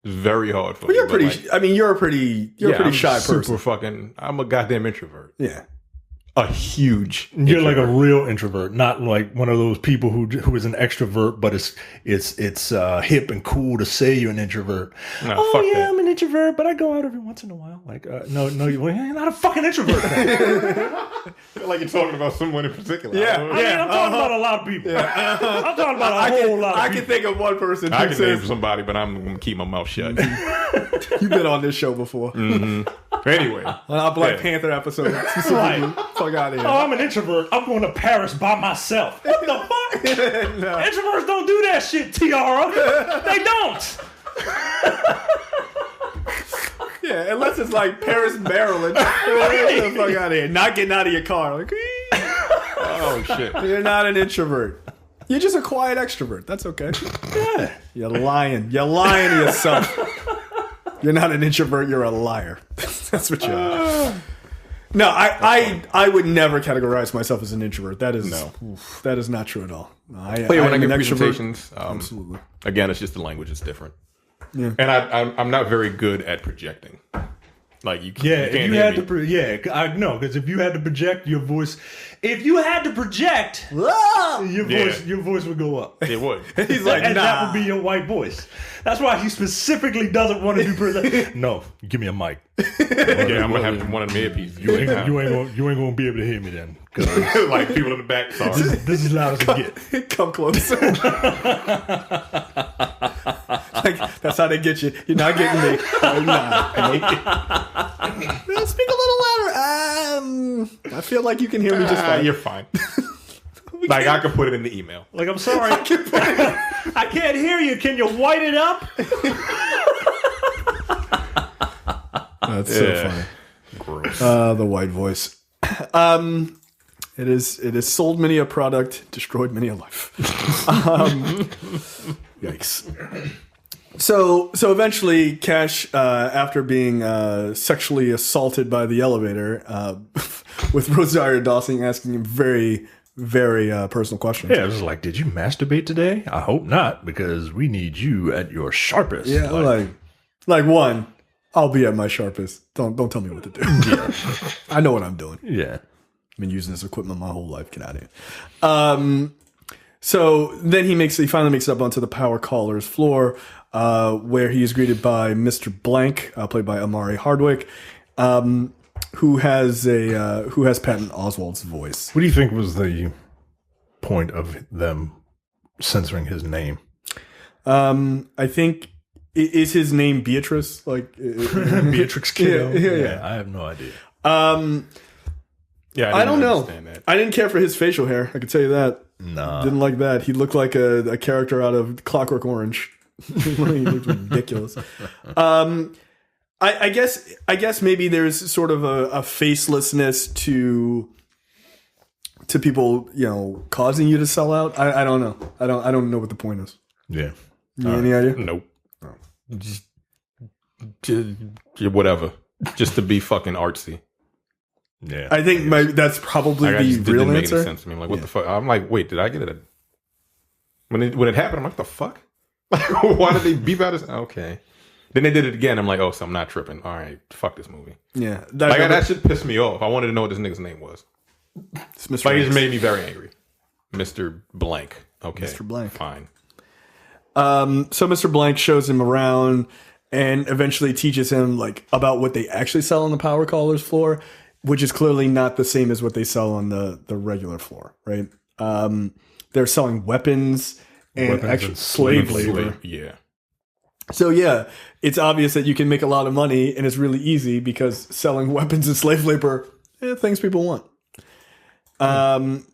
It's very hard for me. You're pretty. Like, I mean, you're a pretty shy person. I'm a goddamn introvert. Yeah. A huge You're introvert. like a real introvert, not like one of those people who is an extrovert, but it's hip and cool to say you're an introvert. No, oh fuck yeah, that. I'm an introvert, but I go out every once in a while. Like no, you're not a fucking introvert. Like you're talking about someone in particular. Yeah. I mean, I'm talking about a lot of people. Yeah. I'm talking about a whole lot of people. I can think of one person. I can name somebody, but I'm gonna keep my mouth shut. You've been on this show before. Mm-hmm. Anyway, on our Black Panther episode. Right. Fuck out of here. Oh, I'm an introvert. I'm going to Paris by myself. What the fuck? No. Introverts don't do that shit, Tiara. They don't. Yeah, unless it's like Paris, Maryland. Get the fuck out of here. Not getting out of your car. Like, oh shit. You're not an introvert. You're just a quiet extrovert. That's okay. Yeah. You're lying. You're lying to yourself. You're not an introvert. You're a liar. That's what you are. No, I would never categorize myself as an introvert. That is that is not true at all. When I give presentations, absolutely. Again, it's just the language is different. Yeah. And I'm not very good at projecting. Like you can't. Yeah, you can't if you hear had me. to, I know, because if you had to project your voice, your voice would go up. It would. He's like, and nah. that would be your white voice. That's why he specifically doesn't want to do present. No, give me a mic. Okay, I'm gonna have one of the earpieces. You ain't gonna be able to hear me then. Like people in the back. Sorry. This is loud as it get. Come closer. Like, that's how they get you. You're not getting me. Speak a little louder. I feel like you can hear me just fine. You're fine. Like I could put it in the email. Like, I'm sorry. I can't hear you. Can you white it up? That's so funny. Gross. The white voice. It is sold many a product, destroyed many a life. Yikes. So eventually, Cash, after being sexually assaulted by the elevator, with Rosario Dawson asking him very, very personal questions. Yeah, it was like, did you masturbate today? I hope not, because we need you at your sharpest. Yeah, like one, I'll be at my sharpest. Don't tell me what to do. Yeah. I know what I'm doing. Yeah. I've been using this equipment my whole life. Get out of here. So then he finally makes it up onto the power caller's floor, where he is greeted by Mr. Blank, played by Amari Hardwick, who has Patton Oswalt's voice. What do you think was the point of them censoring his name? I think is his name Beatrice, like Beatrix Kiddo? Yeah. I have no idea. Yeah, I don't know. That. I didn't care for his facial hair. I can tell you that. Nah. Didn't like that. He looked like a character out of Clockwork Orange. He looked ridiculous. I guess maybe there's sort of a facelessness to people, causing you to sell out. I don't know. I don't know what the point is. Yeah. Any idea? Nope. Just whatever. Just to be fucking artsy. Yeah. I think that's probably the real didn't make answer. any sense to me. I'm like, what the fuck? I'm like, wait, did I get it? When it happened, I'm like, the fuck? Why did they beep out his? Okay. Then they did it again. I'm like, oh, so I'm not tripping. All right, fuck this movie. Yeah, That shit pissed me off. I wanted to know what this nigga's name was. It's Mr. Like, it X. just made me very angry. Mr. Blank. Okay. Mr. Blank. Fine. So Mr. Blank shows him around and eventually teaches him about what they actually sell on the power caller's floor, which is clearly not the same as what they sell on the regular floor, right? They're selling weapons and actual slave labor. Yeah. So yeah, it's obvious that you can make a lot of money and it's really easy because selling weapons and slave labor, things people want. And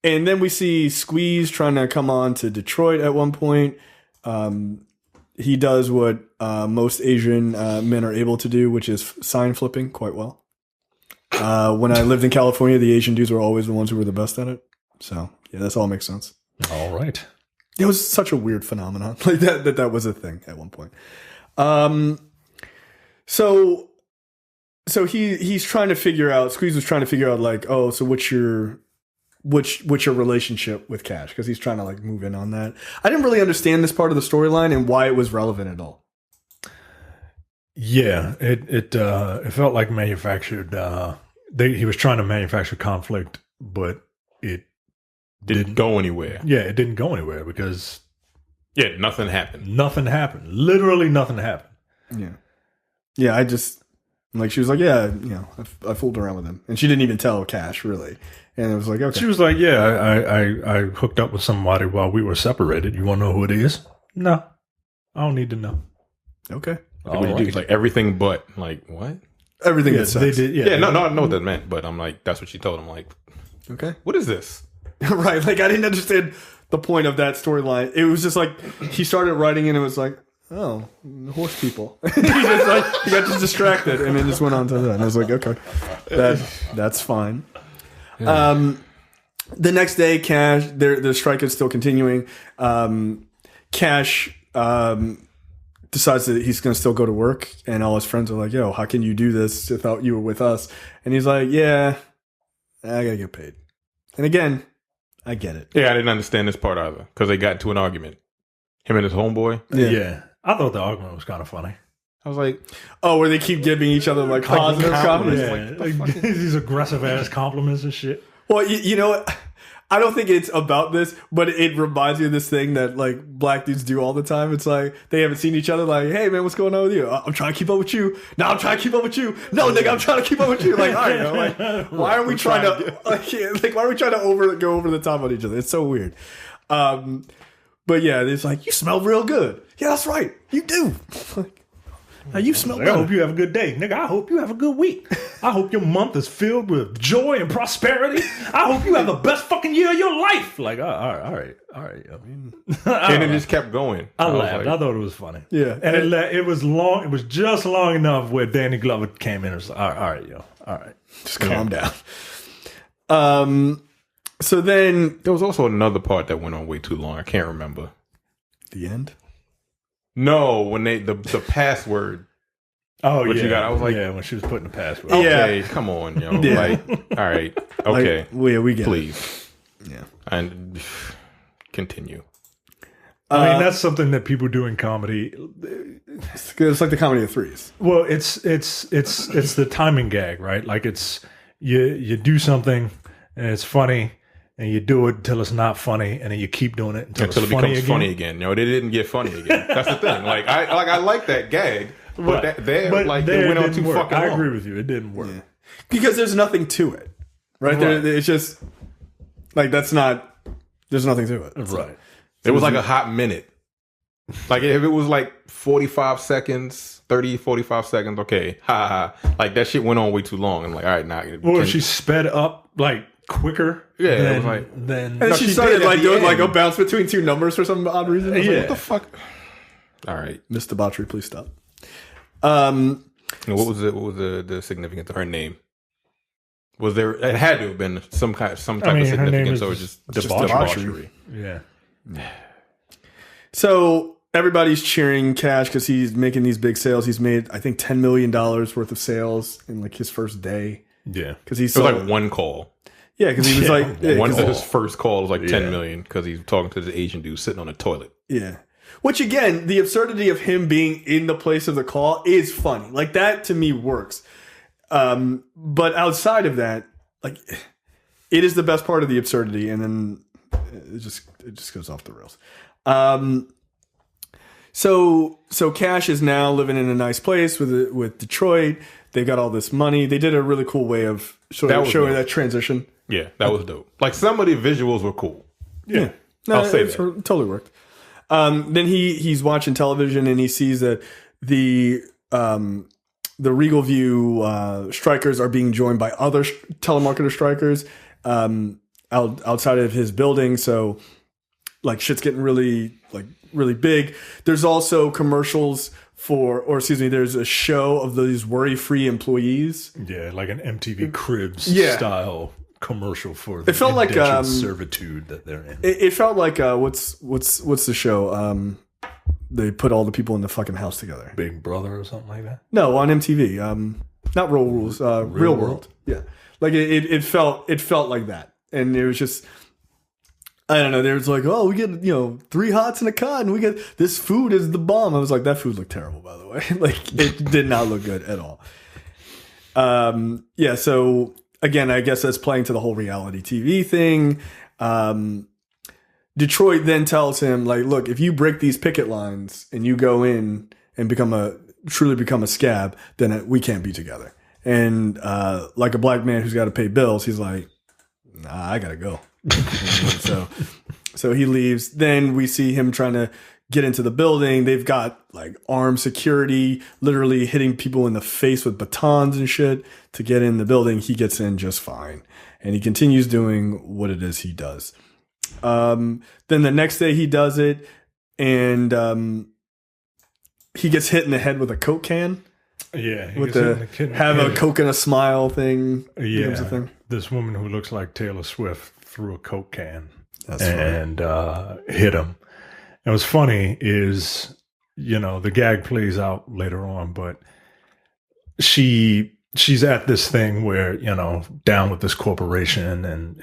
then we see Squeeze trying to come on to Detroit at one point. He does what most Asian men are able to do, which is sign flipping quite well. When I lived in California, the Asian dudes were always the ones who were the best at it. So yeah, this all makes sense. All right. It was such a weird phenomenon, like that was a thing at one point. So he's trying to figure out. Squeeze was trying to figure out so what's your relationship with Cash, because he's trying to move in on that. I didn't really understand this part of the storyline and why it was relevant at all. Yeah, it felt like manufactured. He was trying to manufacture conflict, but it didn't go anywhere. Yeah, it didn't go anywhere because nothing happened. Nothing happened. Literally nothing happened. Yeah. I just she was like, I fooled around with him, and she didn't even tell Cash really. And it was like, okay. She was like, I hooked up with somebody while we were separated. You want to know who it is? No, I don't need to know. Okay. What you do is everything but what? Everything that they did. Yeah, no, I know what that meant, but I'm like, that's what she told him. Okay, what is this? Right, I didn't understand the point of that storyline. It was just he started writing and it was like, oh, horse people. He got just distracted and then just went on to that. And I was like, okay, that's fine. Yeah. The next day, Cash, their strike is still continuing. Cash decides that he's going to still go to work, and all his friends are like, yo, how can you do this without you were with us? And he's like, yeah, I got to get paid. And again, I get it. Yeah, I didn't understand this part either because they got into an argument. Him and his homeboy. Yeah. I thought the argument was kind of funny. I was like, oh, where they keep giving each other positive compliments. Yeah. These aggressive ass compliments and shit. Well, you know what? I don't think it's about this, but it reminds me of this thing that black dudes do all the time. It's they haven't seen each other. Hey man, what's going on with you? I'm trying to keep up with you. No, I'm trying to keep up with you. No, nigga, I'm trying to keep up with you. All right, why are we trying to why are we trying to go over the top on each other? It's so weird. But yeah, it's you smell real good. Yeah, that's right. You do. Now you smell good. I hope you have a good day. Nigga, I hope you have a good week. I hope your month is filled with joy and prosperity. I hope you have the best fucking year of your life. All right. I mean, and it just kept going. I laughed. I thought it was funny. Yeah. And it was long. It was just long enough where Danny Glover came in and was like, all right, yo. All right. Just calm down. So then There was also another part that went on way too long. I can't remember. the end. No, when the password. Oh, What yeah. you got? I was like, when she was putting the password. Okay, come on, yo. Yeah. Like, all right, okay, Like, we get it. please, Yeah. and continue. I mean, that's something that people do in comedy. It's like the comedy of threes. Well, it's the timing gag, right? Like it's you do something and it's funny, and you do it until it's not funny, and then you keep doing it until Until it's it becomes again. funny again. No, they didn't get funny again. That's the thing. Like I like that gag, but Right. there But it went on didn't too work. fucking I long. agree with you. It didn't work. Yeah. Because there's nothing to it. Right? Right. It's just like there's nothing to it. Right. It was like a hot minute. Like if it was like 45 seconds, 30, 45 seconds, okay, ha ha. Like that shit went on way too long. I'm like, all right, now. Well, she sped up like quicker. Yeah, it than, was like- than And No, she she started did at like the doing like a end. bounce between two numbers for some odd reason. I was like, Yeah. what the fuck? All right. Miss Debauchery, please stop. And what was the significance of her name? Was there? It had to have been some type of her name significance, is or just debauchery. yeah. So everybody's cheering Cash because he's making these big sales. He's made, I think, $10 million worth of sales in like his first day. Yeah. Because he It was sold, like one call. yeah, because he was like, yeah, One 'cause- of his first call was like 10 Yeah. million because he's talking to the Asian dude sitting on a toilet. yeah. Which again, the absurdity of him being in the place of the call is funny. Like that to me works. But outside of that, like it is the best part of the absurdity, and then it just goes off the rails. So Cash is now living in a nice place with Detroit. They've got all this money. They did a really cool way of That was showing dope. that transition. Yeah, that was dope. Like some of the visuals were cool. Yeah, no, I'll say it that. totally worked. Then he's watching television and he sees that the Regal View strikers are being joined by other telemarketer strikers outside of his building. So like shit's getting really big. There's also commercials there's a show of these worry-free employees. Yeah, like an MTV Cribs Yeah. style commercial for the It felt like, indentured servitude that they're in. It felt like what's the show? They put all the people in the fucking house together. Big Brother or something like that. No, on MTV. Not Real Rules. Real World. Yeah, like it felt like that, and it was just. I don't know. There was like, oh, we get 3 hots and a cod, and we get this food is the bomb. I was like, that food looked terrible, by the way. Like it did not look good at all. Yeah. So again, I guess that's playing to the whole reality TV thing. Detroit then tells him, like, look, if you break these picket lines and you go in and truly become a scab, then we can't be together. And like a black man who's got to pay bills, he's like, nah, I gotta go. So he leaves. Then we see him trying to get into the building. They've got like armed security, literally hitting people in the face with batons and shit to get in the building. He gets in just fine, and he continues doing what it is he does. Then the next day he does it, and he gets hit in the head with a Coke can. Yeah, With the have a Coke and a smile thing. Yeah, becomes a thing. this woman who looks like Taylor Swift threw a Coke can That's and hit him. And what's funny is, the gag plays out later on, but she's at this thing where, down with this corporation and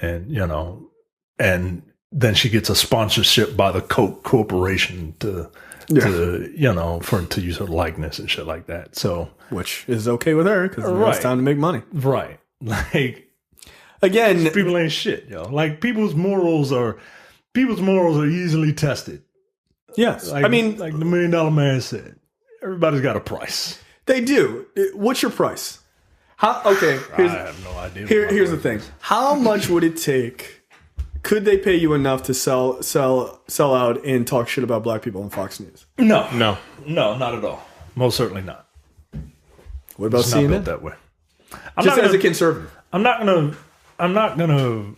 then she gets a sponsorship by the Coke Corporation to use her likeness and shit like that. So, Which is okay with her because Right. it's time to make money. right. Like, Again, people ain't shit, yo. Like people's morals are easily tested. yes. Like, I mean, like the $1 Million Man said, everybody's got a price. they do. What's your price? Okay, I have no idea. here's the thing. How much would it take? Could they pay you enough to sell out and talk shit about black people on Fox News? No, No. not at all. Most certainly not. What about It's not built CNN? that way. Just as a conservative. I'm not gonna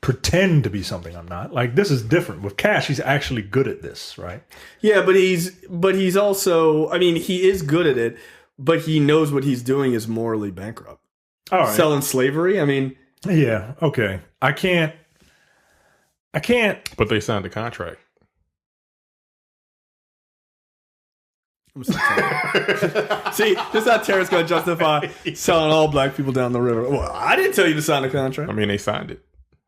pretend to be something I'm not. Like, this is different. With Cash, he's actually good at this, right? Yeah, but he's also, I mean, he is good at it, but he knows what he's doing is morally bankrupt. All right. selling slavery. I mean, Yeah. Okay. I can't. But they signed the contract. see, this is how Tara's going to justify selling all black people down the river. Well, I didn't tell you to sign a contract. I mean, they signed it.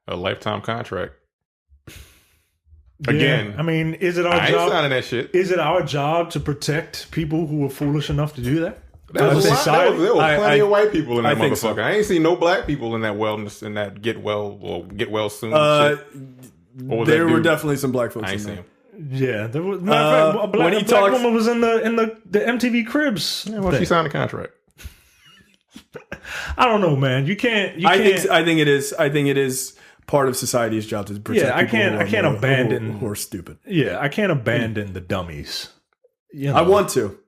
A lifetime contract. Again. I mean, is it our I ain't job? signing that shit. Is it our job to protect people who are foolish enough to do that? There was Society? there was plenty of white people in that I think motherfucker. so. I ain't seen no black people in that wellness, in that get well soon shit. Or was There that were dude? definitely some black folks I ain't in seen there. him. Yeah, there was. Matter of fact, when he a black talks- woman was in the MTV Cribs. Well, she signed a contract. I don't know, man. You can't. I think it is part of society's job to protect. Yeah, I people can't abandon who are stupid. Yeah, I can't abandon the dummies. You know. I want to.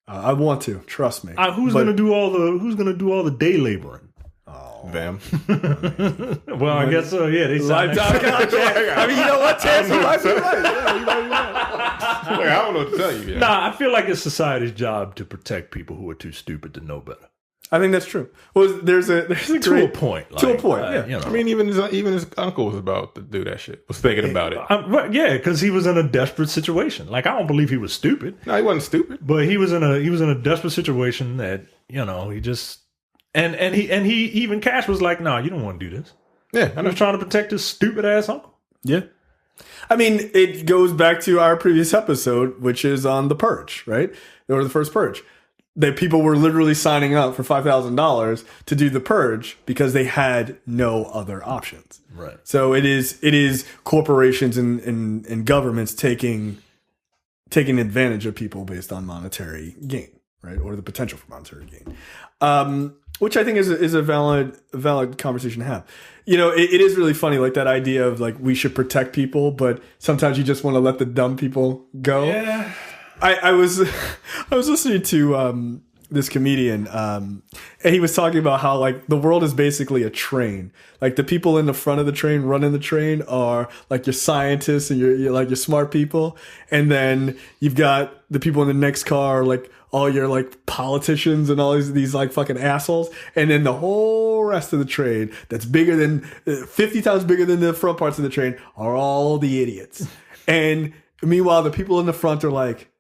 I want to. Trust me. Who's gonna do all the day laboring? Them. Well, I guess so. Yeah, they signed Lifetime that. contract. I mean, you know what, Tess? You might be right. Like, I don't know what to tell you. Yeah. Nah, I feel like it's society's job to protect people who are too stupid to know better. I think that's true. Well, there's a To great a point. to a point. Yeah. You know. I mean, even his uncle was about to do that shit. Was thinking about it. Right, yeah, because he was in a desperate situation. Like, I don't believe he was stupid, No, he wasn't stupid. but he was in a desperate situation that, you know, he just and he even Cash was like, "Nah, you don't want to do this." Yeah, I I know. was trying to protect his stupid ass uncle. Yeah. I mean, it goes back to our previous episode, which is on the purge, right? Or the first purge. That people were literally signing up for $5,000 to do the purge because they had no other options. Right. So it is corporations and governments taking advantage of people based on monetary gain, right? Or the potential for monetary gain. Which I think is a valid conversation to have. You know, it is really funny, like that idea of like we should protect people, but sometimes you just want to let the dumb people go. Yeah. I was listening to this comedian, and he was talking about how like the world is basically a train. Like the people in the front of the train running the train are like your scientists and you're like your smart people, and then you've got the people in the next car like all your like politicians and all these like fucking assholes, and then the whole rest of the train that's bigger than 50 times bigger than the front parts of the train are all the idiots. And meanwhile, the people in the front are like,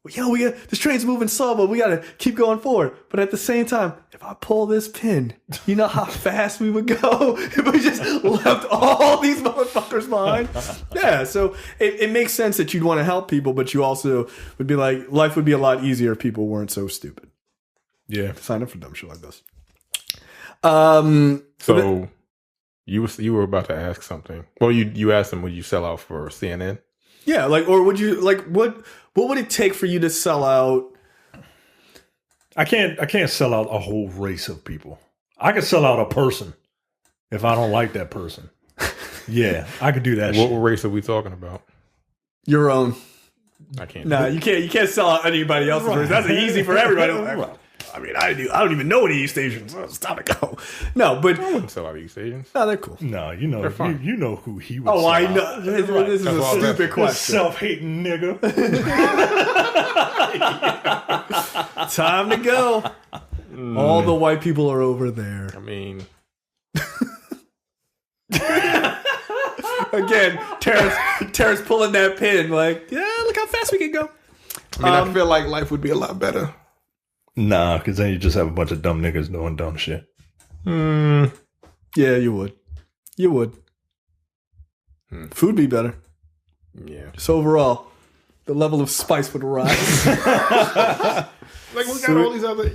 yo, this train's moving slow, but we gotta keep going forward. But at the same time, if I pull this pin, you know how fast we would go if we just left all these motherfuckers behind? Yeah, so it makes sense that you'd want to help people, but you also would be like, life would be a lot easier if people weren't so stupid. Yeah. Sign up for dumb shit like this. So you were about to ask something. Well, you asked him, would you sell out for CNN? Yeah, like, or would you like what would it take for you to sell out? I can't sell out a whole race of people. I could sell out a person if I don't like that person. Yeah, I could do that. What shit. race are we talking about? Your own. I can't. Nah, you can't sell out anybody else's race. That's easy for everybody. I mean, I don't even know any of these stations. Stop it, go. No, but I wouldn't sell out these stations. no, they're cool. No, you know, fine. you know who he was. Oh, I know. This is That's a all stupid that- question. Self-hating nigga. Time to go. All the white people are over there. I mean, Again, Terrence pulling that pin. Like, yeah, look how fast we can go. I feel like life would be a lot better. Nah, because then you just have a bunch of dumb niggas doing dumb shit. Yeah, you would. You would. Food be better. Yeah. Just overall, the level of spice would rise. Like we got all these other.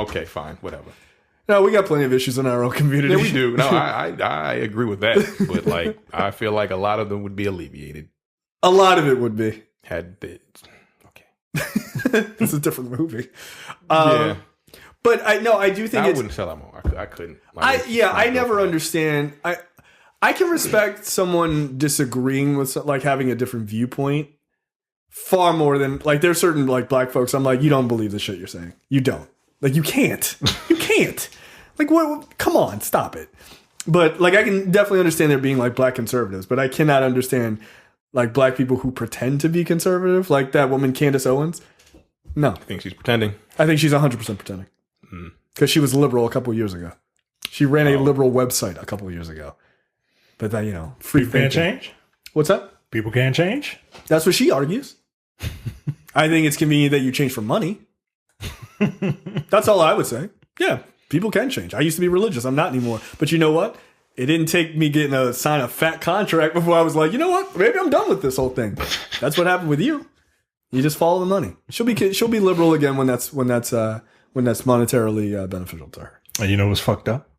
Okay, fine, whatever. No, we got plenty of issues in our own community. Yeah, we do. No, I agree with that. But like, I feel like a lot of them would be alleviated A lot of it would be. had the. Okay. It's a different movie. Yeah. But I do think I it's. wouldn't sell out more. I couldn't. Like, I never understand. I can respect someone disagreeing with like having a different viewpoint far more than like there's certain like black folks. I'm like, you don't believe the shit you're saying. You don't. Like you can't. You can't. Like what? Come on, stop it. But like I can definitely understand there being like black conservatives, but I cannot understand like black people who pretend to be conservative, like that woman Candace Owens. No, I think she's pretending. I think she's 100% pretending because she was liberal a couple years ago. She ran a liberal website a couple of years ago. But that, free People can't thinking. change? What's that? People can't change? That's what she argues. I think it's convenient that you change for money. That's all I would say. Yeah, people can change. I used to be religious. I'm not anymore. But you know what? It didn't take me getting to sign a fat contract before I was like, you know what? Maybe I'm done with this whole thing. That's what happened with you. You just follow the money. She'll be liberal again when that's monetarily beneficial to her. And you know what's fucked up?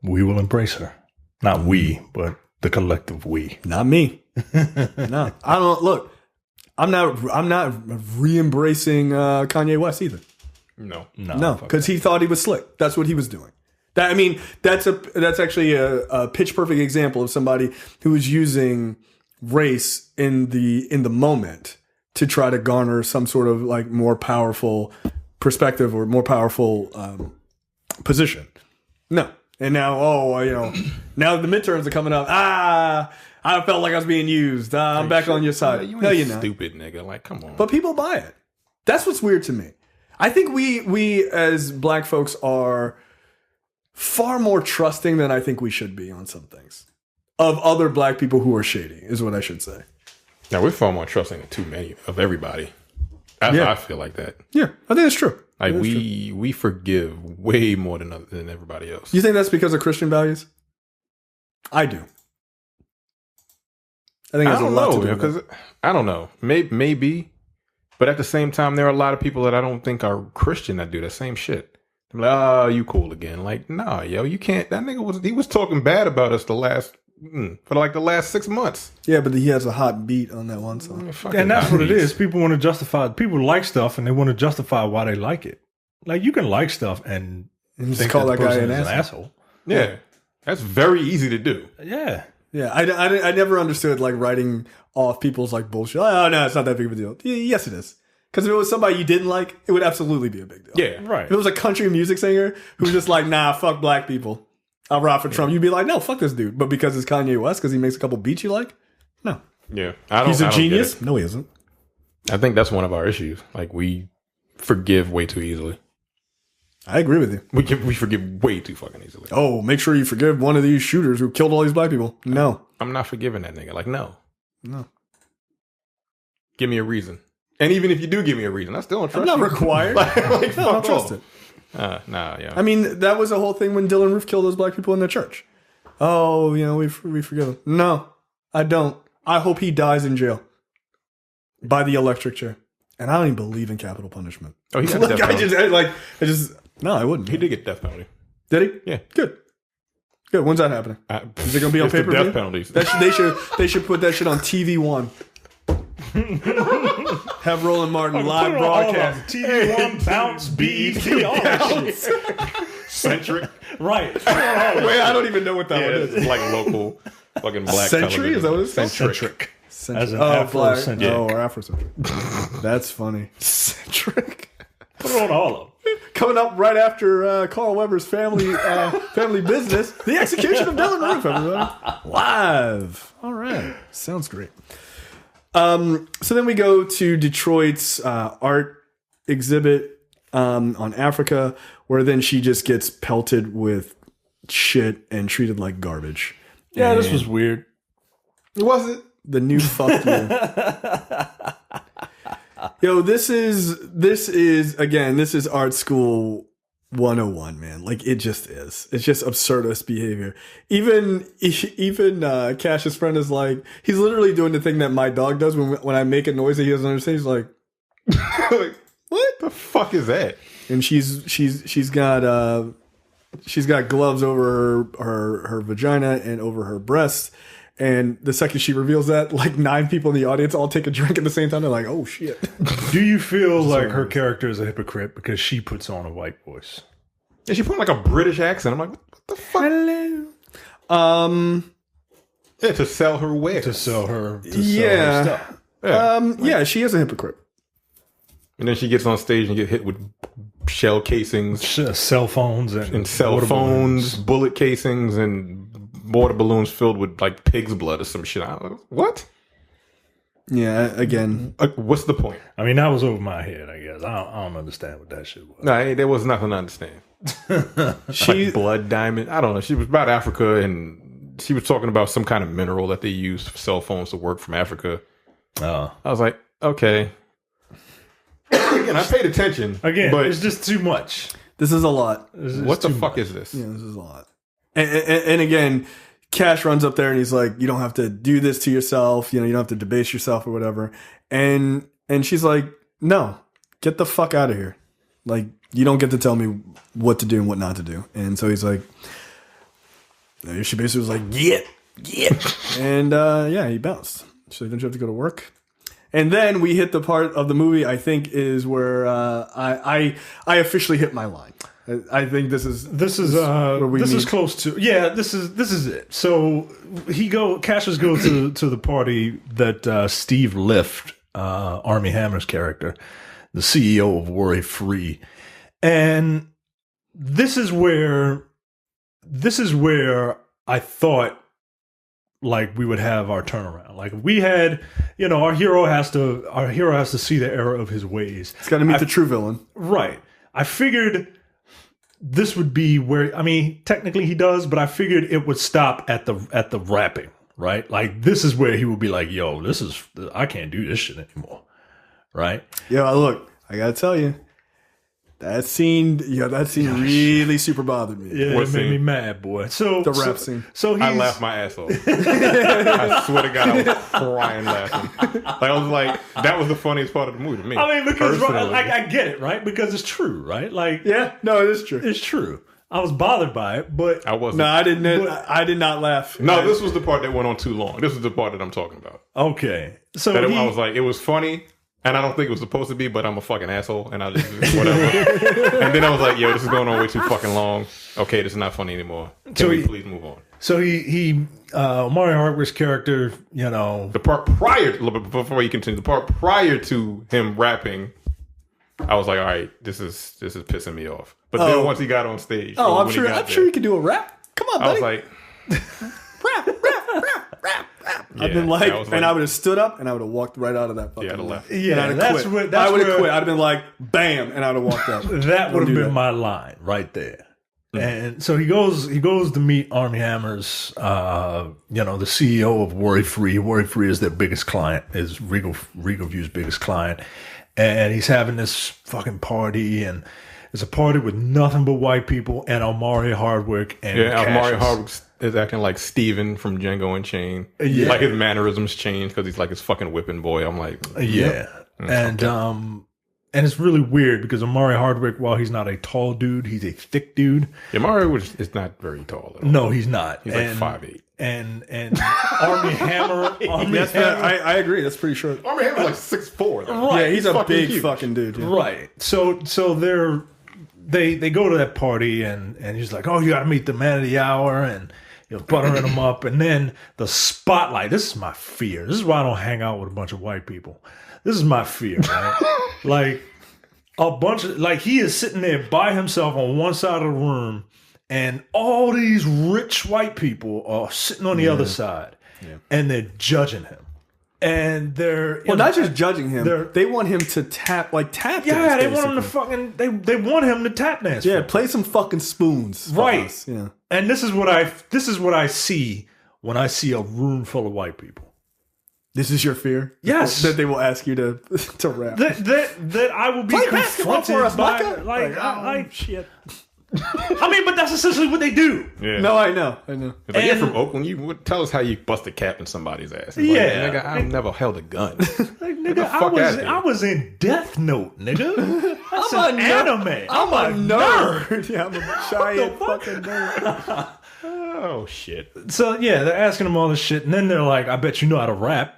We will embrace her. Not we, but the collective we. Not me. No, I don't. Look, I'm not re-embracing Kanye West either. No. No, because he thought he was slick. That's what he was doing. That's actually a pitch perfect example of somebody who is using race in the moment to try to garner some sort of like more powerful perspective or more powerful position. No, and now now the midterms are coming up. I felt like I was being used. I'm back on your side. You no, ain't you're not. stupid, nigga. Like, come on. But people buy it. That's what's weird to me. I think we as black folks are far more trusting than I think we should be on some things of other black people who are shady, is what I should say. Now, we're far more trusting than too many of everybody. I feel like that. Yeah, I think it's true. Like, we forgive way more than everybody else. You think that's because of Christian values? I do. I think there's a lot to do with it. I don't know. Maybe. But at the same time, there are a lot of people that I don't think are Christian that do the same shit. I'm like, oh, you cool again. Like, nah, yo, you can't. That nigga was talking bad about us for the last 6 months. Yeah, but he has a hot beat on that one song. And that's what it is. People want to justify. People like stuff, and they want to justify why they like it. Like, you can like stuff and just call that guy an asshole. Yeah, that's very easy to do. Yeah. Yeah, I never understood like writing off people's like bullshit. Oh no, it's not that big of a deal. Yes, it is. Because if it was somebody you didn't like, it would absolutely be a big deal. Yeah, right. If it was a country music singer who was just like, nah, fuck black people, I'll rock for Trump, you'd be like, no, fuck this dude. But because it's Kanye West, because he makes a couple beats you like, no. Yeah, he's a genius. No, he isn't. I think that's one of our issues. Like, we forgive way too easily. I agree with you. We forgive way too fucking easily. Oh, make sure you forgive one of these shooters who killed all these black people. No. I'm not forgiving that nigga. Like, no. No. Give me a reason. And even if you do give me a reason, I still don't trust I'm you. not required. like, no, I don't trust it. Nah, yeah. I mean, that was the whole thing when Dylan Roof killed those black people in the church. Oh, we forgive him. No, I don't. I hope he dies in jail by the electric chair. And I don't even believe in capital punishment. Oh, he got death penalty. No, I wouldn't. He did get death penalty. Did he? Yeah. Good. When's that happening? Is it going to be on paper? Death penalties. They should put that shit on TV One. Have Roland Martin live broadcast. TV One, Bounce, BET, all that shit. Centric. Right. Wait, I don't even know what that one is. It's like local fucking black Century? television. Is that what it's called? Centric. As an Afrocentric. Afrocentric. Oh, or Afrocentric. That's funny. Centric. Put it on all of them. Coming up right after Carl Weber's family business, the execution of Dylan Roof, everybody. Live. All right. Sounds great. So then we go to Detroit's art exhibit on Africa, where then she just gets pelted with shit and treated like garbage. Yeah, and this was weird. Was it? the new fuck you. Yo, this is art school 101, man. Like, it just is. It's just absurdist behavior. Even Cash's friend is like, he's literally doing the thing that my dog does when I make a noise that he doesn't understand. He's like, like, what the fuck is that? And she's got gloves over her vagina and over her breasts. And the second she reveals that, like 9 people in the audience all take a drink at the same time. They're like, oh, shit. Do you feel like her character is a hypocrite because she puts on a white voice? Yeah, she put on like a British accent. I'm like, what the fuck? Hello. Yeah, to sell her wares. To sell her stuff. Yeah, she is a hypocrite. And then she gets on stage and get hit with shell casings. Cell phones and cell phones, bullet casings, and water balloons filled with like pig's blood or some shit. I was like, what? Yeah, again. What's the point? I mean, that was over my head, I guess. I don't understand what that shit was. No, there was nothing to understand. She Like blood diamond. I don't know. She was about Africa, and she was talking about some kind of mineral that they use for cell phones to work from Africa. I was like, okay. Again, I paid attention. Again, but it's just too much. This is a lot. what the fuck is this? Yeah, this is a lot. And again, Cash runs up there and he's like, you don't have to do this to yourself. You know, you don't have to debase yourself or whatever. And she's like, no, get the fuck out of here. Like, you don't get to tell me what to do and what not to do. And so he's like, she basically was like, get. And yeah, he bounced. So don't you have to go to work? And then we hit the part of the movie I think is where I officially hit my line. I think this is close to this is it. So Cassius goes to the party that Steve Lift, Armie Hammer's character, the CEO of Worry Free, and this is where I thought like we would have our turnaround. Like we had, our hero has to see the error of his ways. It's got to meet the true villain, right? I figured this would be where, I mean, technically he does, but I figured it would stop at the rapping, right? Like this is where he would be like, "Yo, I can't do this shit anymore," right? Yeah, look, I gotta tell you, that scene really super bothered me. Yeah, it made me mad, boy. So the rap scene. So I laughed my ass off. I swear to God, I was crying laughing. Like I was like, that was the funniest part of the movie to me. I mean, because I get it, right? Because it's true, right? Like, yeah, no, it is true. It's true. I was bothered by it, but I wasn't. No, I didn't. I did not laugh. No, this was the part that went on too long. This is the part that I'm talking about. Okay, so I was like, it was funny. And I don't think it was supposed to be, but I'm a fucking asshole, and I just whatever. And then I was like, "Yo, this is going on way too fucking long. Okay, this is not funny anymore. Can we please move on?" So Mario Hardwick's character, the part before you continue, the part prior to him rapping, I was like, "All right, this is pissing me off." But then once he got on stage, I'm sure he could do a rap. Come on, buddy. I was like, rap. Yeah, I've been like, I would have stood up and I would have walked right out of that fucking left. Yeah, I would have quit. I'd have been like, bam, and I would have walked out. That would have been my line right there. And so he goes to meet Armie Hammer's, the CEO of Worry Free. Worry Free is their biggest client, is Regal View's biggest client. And he's having this fucking party, and it's a party with nothing but white people and Omari Hardwick. And Omari Hardwick is acting like Steven from Django Unchained. Yeah. Like his mannerisms change because he's like his fucking whipping boy. I'm like, yeah. And it's really weird because Omari Hardwick, while he's not a tall dude, he's a thick dude. Yeah, Omari is not very tall at all. No, he's not. He's like 5'8". And Armie Hammer. I agree. That's pretty short. Armie Hammer's like 6'4". Right. Yeah, he's a big huge. fucking dude. Yeah. Right. So they go to that party and he's like, "Oh, you got to meet the man of the hour," and buttering him up. And then the spotlight. This is my fear. This is why I don't hang out with a bunch of white people. This is my fear, right? Like a bunch of, like, he is sitting there by himself on one side of the room, and all these rich white people are sitting on the other side, and they're judging him. And they're not just judging him. They want him to tap dance. Yeah, they want him to fucking. They want him to tap dance. Yeah, play some fucking spoons. Right. Yeah. And this is what I see when I see a room full of white people. This is your fear? Yes. That they will ask you to rap. That I will be confronted by shit. I mean, but that's essentially what they do. Yeah. No, I know. It's like, you're from Oakland. You would tell us how you bust a cap in somebody's ass. It's Yeah. like, nigga, I've never held a gun. Like, nigga, I was in Death Note, nigga. That's an anime. I'm a nerd. Yeah, I'm a giant fucking nerd. Oh, shit. So, yeah, they're asking him all this shit, and then they're like, "I bet you know how to rap."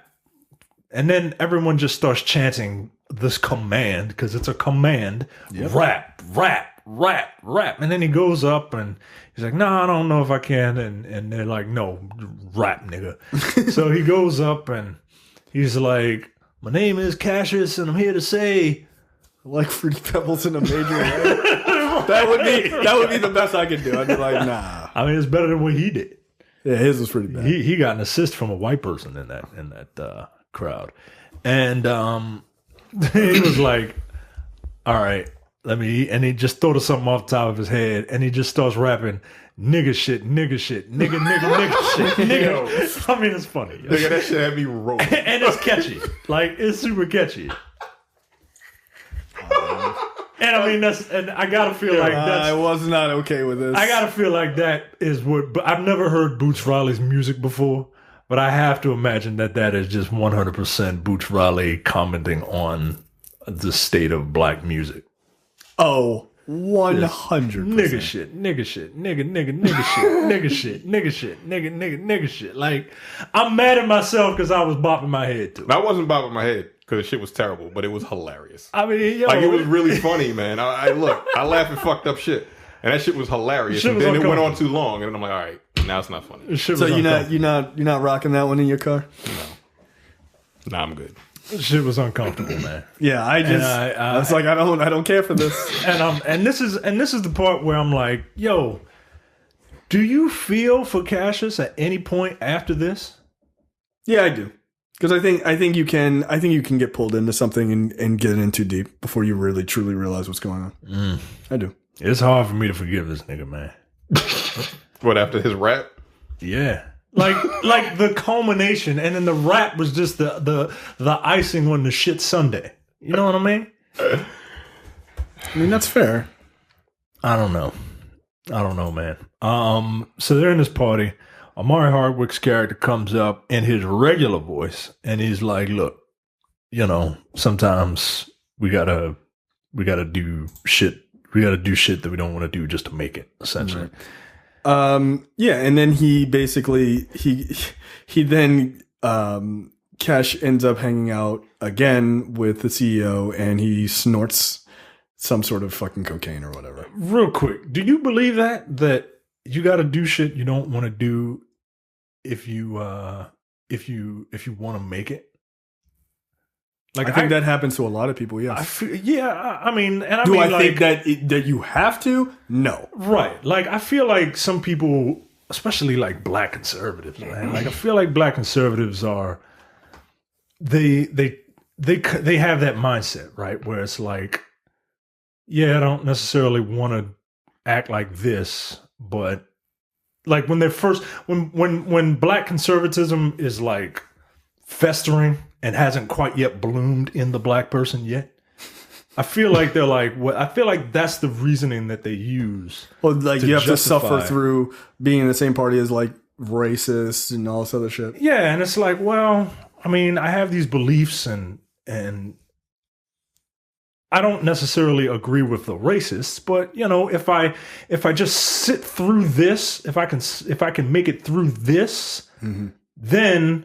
And then everyone just starts chanting this command, because it's a command. Yep. Rap, rap, rap, rap. And then he goes up and he's like, "No, I don't know if I can." And they're like, "No, rap, nigga." So he goes up and he's like, "My name is Cassius, and I'm here to say," like Fruity Pebbles in a major way. That would be the best I could do. I'd be like, nah. I mean, it's better than what he did. Yeah, his was pretty bad. He got an assist from a white person in that crowd. And he was like, all right, let me eat. And he just throws something off the top of his head, and he just starts rapping, nigga shit, nigga shit, nigga shit, nigga. I mean, it's funny. Nigga, that shit had me rolling. And it's catchy. Like, it's super catchy. And I mean, and I gotta feel like I was not okay with this. I gotta feel like that is what, but I've never heard Boots Riley's music before, but I have to imagine that is just 100% Boots Riley commenting on the state of black music. Oh, 100%. Nigga shit, nigga shit, nigga shit, nigga shit, nigga shit, nigga shit. Like, I'm mad at myself because I was bopping my head too. I wasn't bopping my head because the shit was terrible, but it was hilarious. I mean, yo, like, it was really funny, man. I laugh at fucked up shit, and that shit was hilarious. And then it went on too long, and I'm like, all right, now it's not funny. So you're not rocking that one in your car? No, I'm good. Shit was uncomfortable, man. Yeah, I was like, I don't care for this. And this is the part where I'm like, yo, do you feel for Cassius at any point after this? Yeah, I do. Because I think you can get pulled into something and get in too deep before you really truly realize what's going on. I do. It's hard for me to forgive this nigga, man. What, after his rap? Yeah. Like the culmination, and then the rap was just the icing on the shit sundae. You know what I mean? I mean, that's fair. I don't know, man. So they're in this party. Amari Hardwick's character comes up in his regular voice, and he's like, look, you know, sometimes we gotta do shit. We gotta do shit that we don't want to do just to make it, essentially. Right. Yeah, and then he basically he then Cash ends up hanging out again with the CEO, and he snorts some sort of fucking cocaine or whatever. Real quick, do you believe that you got to do shit you don't want to do if you want to make it? Like, I think that happens to a lot of people. Yes. I mean, think that you have to? No. Right. Like, I feel like some people, especially like black conservatives, man. Like, I feel like black conservatives are they have that mindset, right? Where it's like, yeah, I don't necessarily want to act like this, but like when they're first when black conservatism is like festering and hasn't quite yet bloomed in the black person yet, I feel like they're like, what? I feel like that's the reasoning that they use. Well, like, you have to suffer through being in the same party as like racists and all this other shit. Yeah, and it's like, well, I mean, I have these beliefs and I don't necessarily agree with the racists, but you know, if I just sit through this, if I can make it through this, then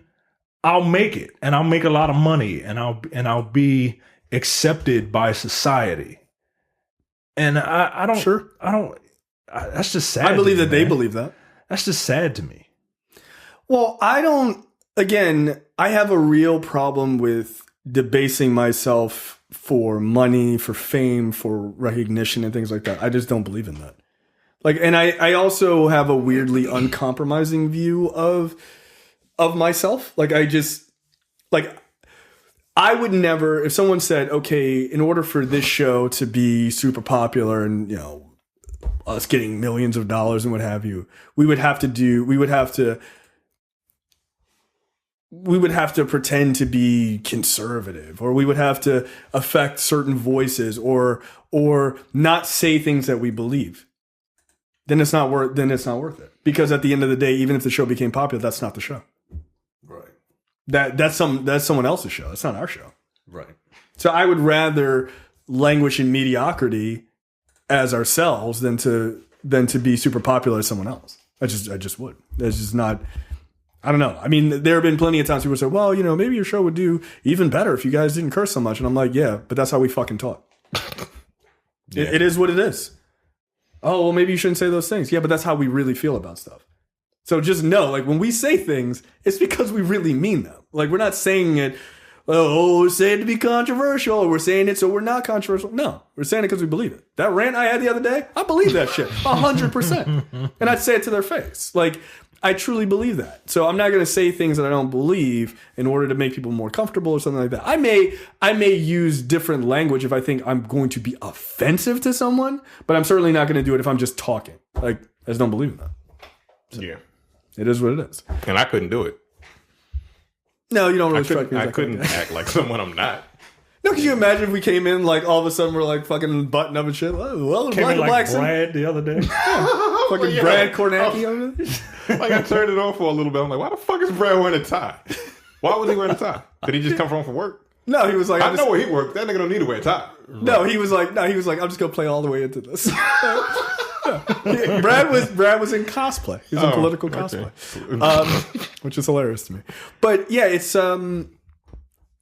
I'll make it, and I'll make a lot of money, and I'll be accepted by society. And I don't. Sure. I don't. That's just sad. I believe that they believe that. That's just sad to me. Well, I don't. Again, I have a real problem with debasing myself for money, for fame, for recognition, and things like that. I just don't believe in that. Like, and I also have a weirdly uncompromising view of myself. Like, I would never, if someone said, okay, in order for this show to be super popular and, you know, us getting millions of dollars and what have you, we would have to pretend to be conservative, or we would have to affect certain voices, or not say things that we believe. Then it's not worth it. Because at the end of the day, even if the show became popular, that's not the show. Right. That's someone else's show. It's not our show. Right. So I would rather languish in mediocrity as ourselves than to be super popular as someone else. I just would. That's just not. I don't know. I mean, there have been plenty of times people say, well, you know, maybe your show would do even better if you guys didn't curse so much. And I'm like, yeah, but that's how we fucking talk. Yeah. It is what it is. Oh, well, maybe you shouldn't say those things. Yeah, but that's how we really feel about stuff. So just know, like, when we say things, it's because we really mean them. Like, we're not saying it, we're saying it to be controversial, or we're saying it so we're not controversial. No, we're saying it because we believe it. That rant I had the other day, I believe that shit 100%. And I'd say it to their face. Like, I truly believe that. So I'm not going to say things that I don't believe in order to make people more comfortable or something like that. I may use different language if I think I'm going to be offensive to someone, but I'm certainly not going to do it if I'm just talking. Like, I just don't believe in that. So Yeah. it is what it is. And I couldn't do it. No, you don't really strike me as I that couldn't kind of guy. act like someone I'm not. No, could you imagine if we came in, like, all of a sudden we're, like, fucking button up and shit? Oh, well, Came black in and like black. Brad the other day. Fucking Yeah. Brad Kornacki over there. Like, I turned it on for a little bit. I'm like, why the fuck is Brad wearing a tie? Why was he wearing a tie? Did he just come home from work? No, he was like, I know where he works. That nigga don't need to wear a tie. No, he was like, I'm just gonna play all the way into this. Brad was in cosplay. He was in political cosplay, which is hilarious to me. But yeah, it's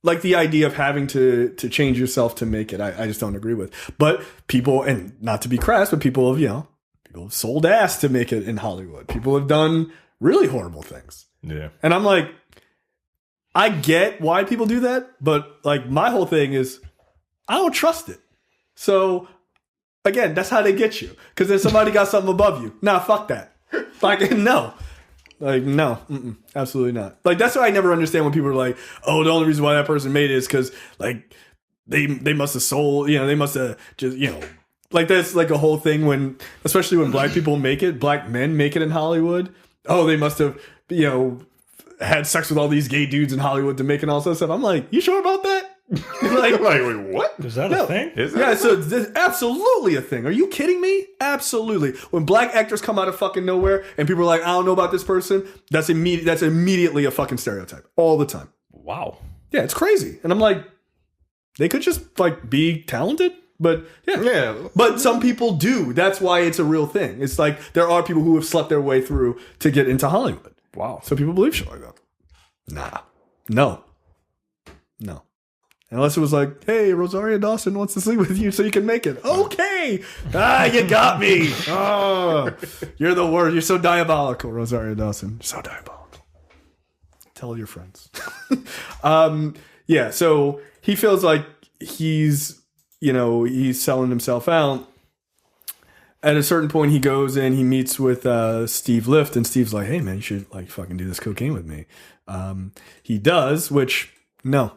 like the idea of having to change yourself to make it. I just don't agree with. But people, and not to be crass, but people have sold ass to make it in Hollywood. People have done really horrible things. Yeah. And I'm like, I get why people do that, but like my whole thing is I don't trust it. So again, that's how they get you. Because then somebody got something above you. Nah, fuck that. Like, no. Like, no. Absolutely not. Like, that's why I never understand when people are like, oh, the only reason why that person made it is because, like, they must have sold, they must have just, like, that's like a whole thing when, especially when black people make it, black men make it in Hollywood. Oh, they must have, had sex with all these gay dudes in Hollywood to make it and all that stuff. I'm like, you sure about that? like, wait, what? Is that a thing? Is that yeah, so it's absolutely a thing. Are you kidding me? Absolutely. When black actors come out of fucking nowhere and people are like, I don't know about this person, that's immediately a fucking stereotype. All the time. Wow. Yeah, it's crazy. And I'm like, they could just like be talented. But yeah. But some people do. That's why it's a real thing. It's like there are people who have slept their way through to get into Hollywood. Wow. So people believe shit like that. Nah. No. Unless it was like, hey, Rosario Dawson wants to sleep with you so you can make it. Okay. You got me. Oh, you're the worst. You're so diabolical, Rosario Dawson. You're so diabolical. Tell your friends. Yeah, so he feels like he's selling himself out. At a certain point, he goes in, he meets with Steve Lift, and Steve's like, hey, man, you should like fucking do this cocaine with me. He does, which, no.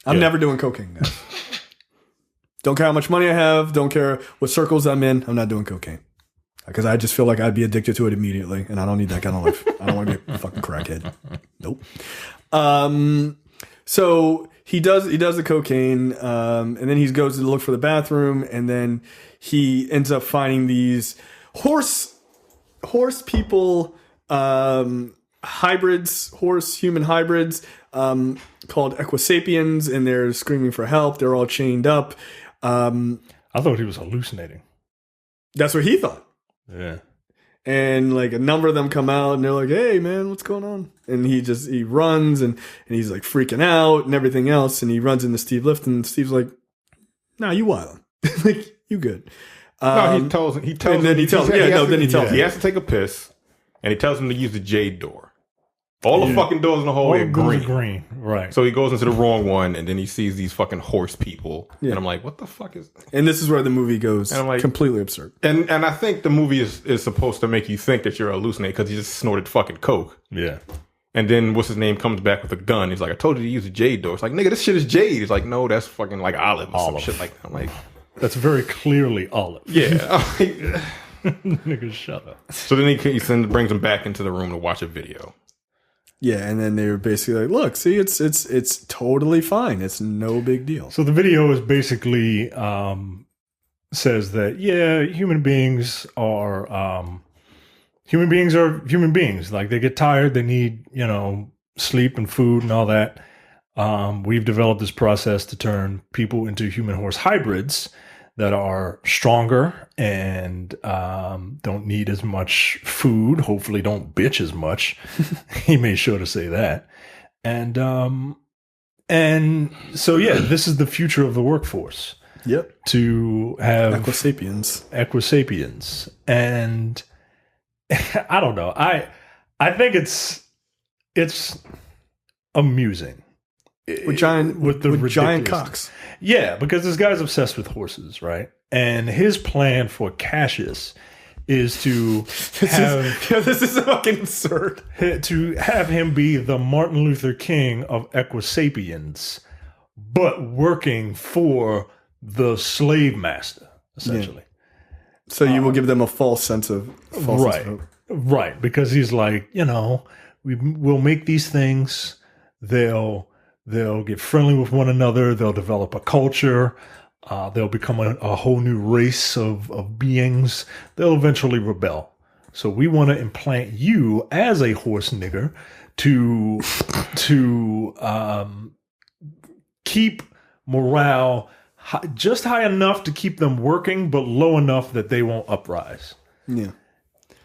I'm never doing cocaine, guys. Don't care how much money I have. Don't care what circles I'm in. I'm not doing cocaine. Because I just feel like I'd be addicted to it immediately, and I don't need that kind of life. I don't want to be a fucking crackhead. Nope. So he does the cocaine, and then he goes to look for the bathroom, and then he ends up finding these horse people, hybrids, horse-human hybrids, called Equisapiens, and they're screaming for help. They're all chained up. I thought he was hallucinating. That's what he thought. Yeah. And like a number of them come out and they're like, hey man, what's going on? And he runs and he's like freaking out and everything else. And he runs into Steve Lift and Steve's like, nah, you wildin'. Like, you good. No, he tells him. He tells him. He has to take a piss, and he tells him to use the jade door. All the fucking doors in the hallway are green. Right. So he goes into the wrong one, and then he sees these fucking horse people. Yeah. And I'm like, what the fuck is that? And this is where the movie goes completely absurd. And I think the movie is supposed to make you think that you're hallucinating because he just snorted fucking coke. Yeah. And then what's his name comes back with a gun. He's like, I told you to use a jade door. It's like, nigga, this shit is jade. He's like, no, that's fucking like olive or some shit like that. I'm like, that's very clearly olive. Yeah. Nigga, shut up. So then he brings him back into the room to watch a video. Yeah, and then they were basically like, look, see, it's totally fine. It's no big deal. So the video is basically says that, yeah, human beings are human beings. Like, they get tired, they need, sleep and food and all that. We've developed this process to turn people into human horse hybrids that are stronger and don't need as much food, hopefully don't bitch as much. He made sure to say that. And so, yeah, this is the future of the workforce. Yep. To have Equisapiens. And I don't know. I think it's amusing. With giant cocks. Yeah, because this guy's obsessed with horses, right? And his plan for Cassius is to this is fucking absurd. to have him be the Martin Luther King of Equisapiens, but working for the slave master, essentially. So you will give them a false sense of hope. Right, because he's like, we'll make these things. They'll get friendly with one another. They'll develop a culture. They'll become a whole new race of beings. They'll eventually rebel. So we want to implant you as a horse nigger to keep morale just high enough to keep them working, but low enough that they won't uprise. Yeah.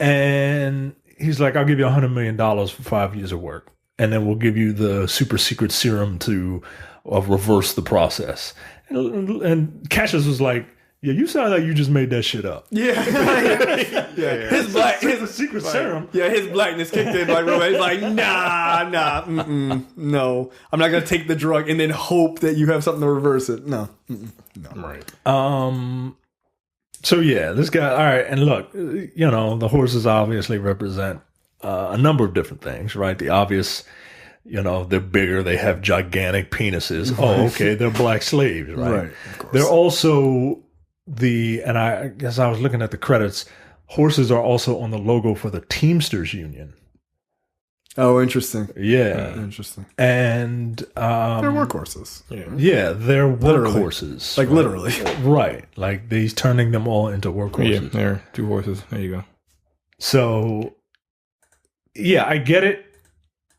And he's like, I'll give you $100 million for 5 years of work. And then we'll give you the super secret serum to reverse the process. And Cassius was like, yeah, you sound like you just made that shit up. Yeah. His secret serum. Yeah, his blackness kicked in like real bad. He's like, nah, no. I'm not going to take the drug and then hope that you have something to reverse it. No. No. Right. So yeah, this guy, all right, and look, the horses obviously represent a number of different things, right? The obvious, they're bigger, they have gigantic penises. Right. Oh, okay, they're black slaves, right? Right, of course. They're also and I guess I was looking at the credits, horses are also on the logo for the Teamsters Union. Oh, interesting. Yeah. Interesting. And they're workhorses. Yeah, they're workhorses. Like literally. Right. Like he's turning them all into workhorses. Yeah, they're 2 horses. There you go. So, yeah, I get it.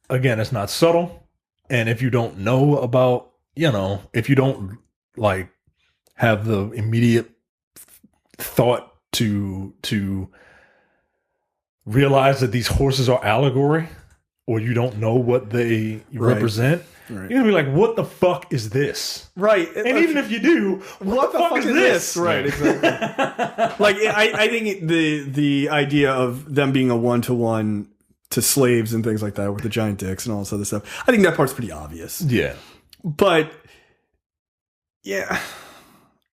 Again, it's not subtle. And if you don't know about, if you don't like have the immediate thought to realize that these horses are allegory, or you don't know what they represent, you're gonna be like, what the fuck is this? Right. And even if you do, what the fuck is this? Right, exactly. Like I think the idea of them being a 1-to-1 to slaves and things like that with the giant dicks and all this other stuff, I think that part's pretty obvious. Yeah. But yeah,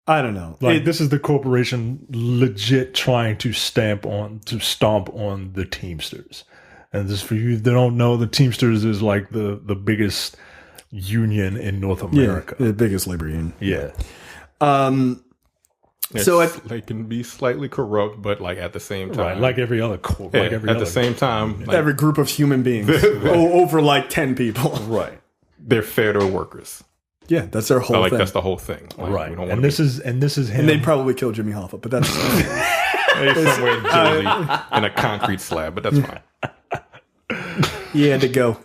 I don't know. Like this is the corporation legit trying to stomp on the Teamsters. And this, for you that don't know, the Teamsters is like the biggest union in North America. Yeah, the biggest labor union. Yeah. So they can be slightly corrupt, but like at the same time, right, like every other corp, at the same time, like, every group of human beings over like 10 people. Right. They're fair to workers. Yeah, that's their whole thing. That's the whole thing. Like, right. And this is him. And they'd probably kill Jimmy Hoffa, but that's he's somewhere in Jersey in a concrete slab, but that's fine. He had to go.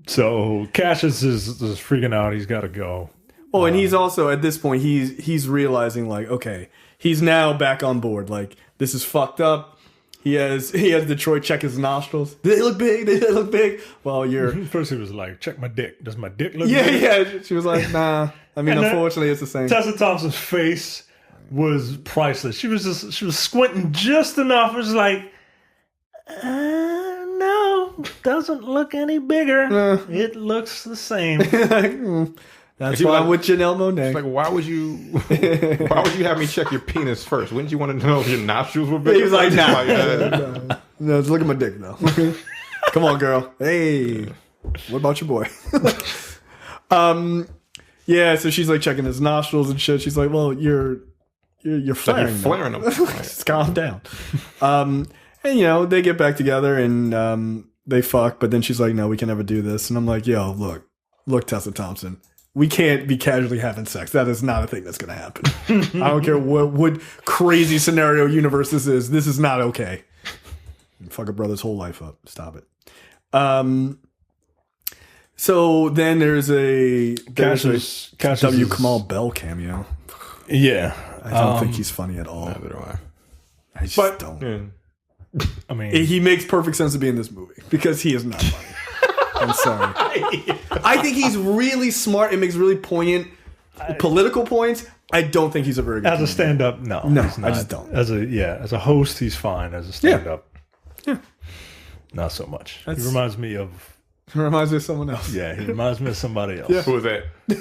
So Cassius is freaking out. He's got to go. Oh, and he's also at this point he's realizing like, okay, he's now back on board. Like, this is fucked up. He has Detroit check his nostrils. Do they look big? They look big. Well, first he was like, check my dick. Does my dick look big? Yeah. She was like, nah. I mean, unfortunately, it's the same. Tessa Thompson's face was priceless. She was squinting just enough. It was like, no, doesn't look any bigger. It looks the same. That's why I'm with Janelle Monáe. Like, why would you have me check your penis first? Wouldn't you want to know if your nostrils were big? He was like, nah. No, just look at my dick, though. Come on, girl. Hey, what about your boy? Yeah, so she's like checking his nostrils and shit. She's like, well, you're flaring them. Flaring them. Just calm down. And, they get back together and they fuck. But then she's like, no, we can never do this. And I'm like, yo, look, Tessa Thompson. We can't be casually having sex. That is not a thing that's going to happen. I don't care what crazy scenario universe this is. This is not okay. Fuck a brother's whole life up. Stop it. So then there's a W. Kamau Bell cameo. Yeah. I don't think he's funny at all. Neither do I. I just don't. Yeah. I mean, he makes perfect sense to be in this movie because he is not funny. I'm sorry. I think he's really smart and makes really poignant political points. I don't think he's a very good as a stand-up. No, I just don't. As a host, he's fine. As a stand-up, yeah. not so much. He reminds me of Reminds me of someone else. Yeah, he reminds me of somebody else. Yeah. Who was that? I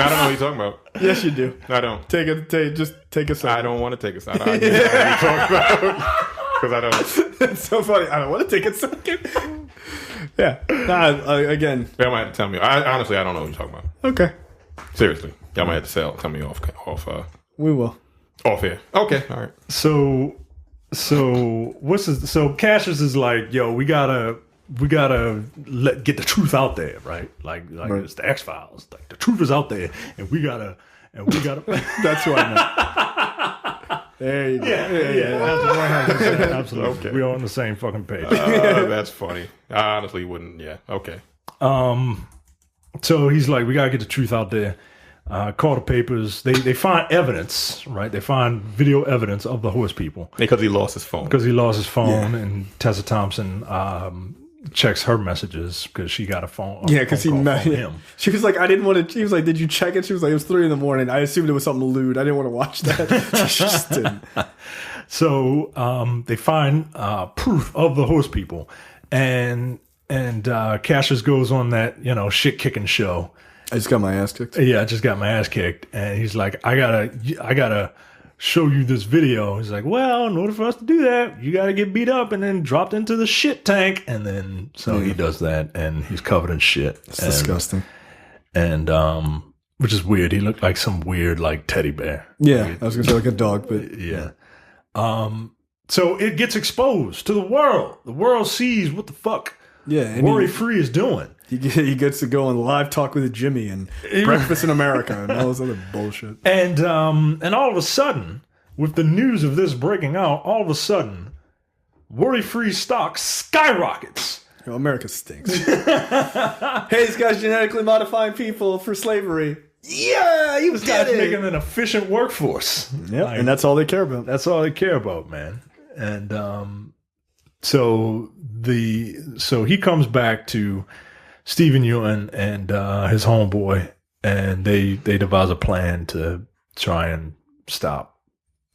don't know what you're talking about. Yes, you do. I don't. Just take a second. I don't want to take a side. I get what you're talking about. Because I don't. It's so funny. I don't want to take a second. Yeah. Again. Y'all might have to tell me. Honestly, I don't know what you're talking about. Okay. Seriously. Y'all might have to tell me off We will. off here. Okay. All right. So what's this? So Cassius is like, yo, we gotta get the truth out there, right? Like Right. It's the X-Files. Like the truth is out there, and we gotta. That's what I meant. There you go. Yeah. Absolutely. Okay. We're on the same fucking page. That's funny. I honestly wouldn't. Yeah. Okay. So he's like, we gotta get the truth out there. Call the papers. They find evidence, right? They find video evidence of the horse people Because he lost his phone. because he lost his phone, and Tessa Thompson checks her messages because she got a phone. Yeah, because he met him. She was like, I didn't want to. She was like, did you check it? She was like, it was 3 a.m. I assumed it was something lewd. I didn't want to watch that. She just didn't. So they find proof of the horse people, and Cassius goes on that shit kicking show. I just got my ass kicked. Yeah, I just got my ass kicked, and he's like, I gotta show you this video. He's like, well, in order for us to do that, you gotta get beat up and then dropped into the shit tank, and then he does that, and he's covered in shit. It's disgusting. And which is weird. He looked like some weird like teddy bear. Yeah, I was gonna say like a dog, but Yeah. So it gets exposed to the world. The world sees what the fuck yeah, and Worry Free is doing. he gets to go on Live Talk with Jimmy and Breakfast in America and all this other bullshit. And all of a sudden, with the news of this breaking out, all of a sudden, Worry Free stock skyrockets. America stinks. Hey, this guy's genetically modifying people for slavery. Yeah, you This guy's making an efficient workforce. Yeah, and that's all they care about. That's all they care about, man. And so he comes back to Stephen Ewan and his homeboy, and they devise a plan to try and stop.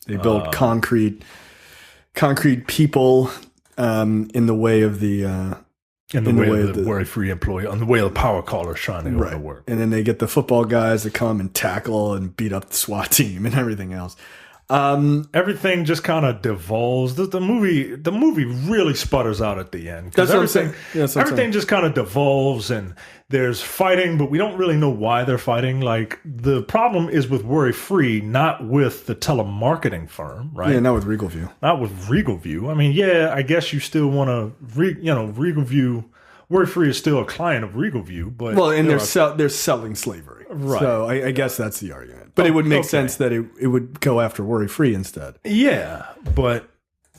They build concrete people in the way of the in the way of the Worry Free employee, on the way of the power callers trying to go to work. And then they get the football guys to come and tackle and beat up the SWAT team and everything else. Everything just kind of devolves. The movie really sputters out at the end. That's what I'm saying. Yeah, that's what I'm everything saying. just kind of devolves, and there's fighting, but we don't really know why they're fighting. Like, the problem is with Worry Free, not with the telemarketing firm, right? Yeah, not with Regal View. Not with Regal View. I mean, yeah, I guess you still want to, Regal View. Worry Free is still a client of Regal View, but they're selling slavery, Right. So I guess that's the argument. But it would make sense that it would go after Worry Free instead. Yeah, but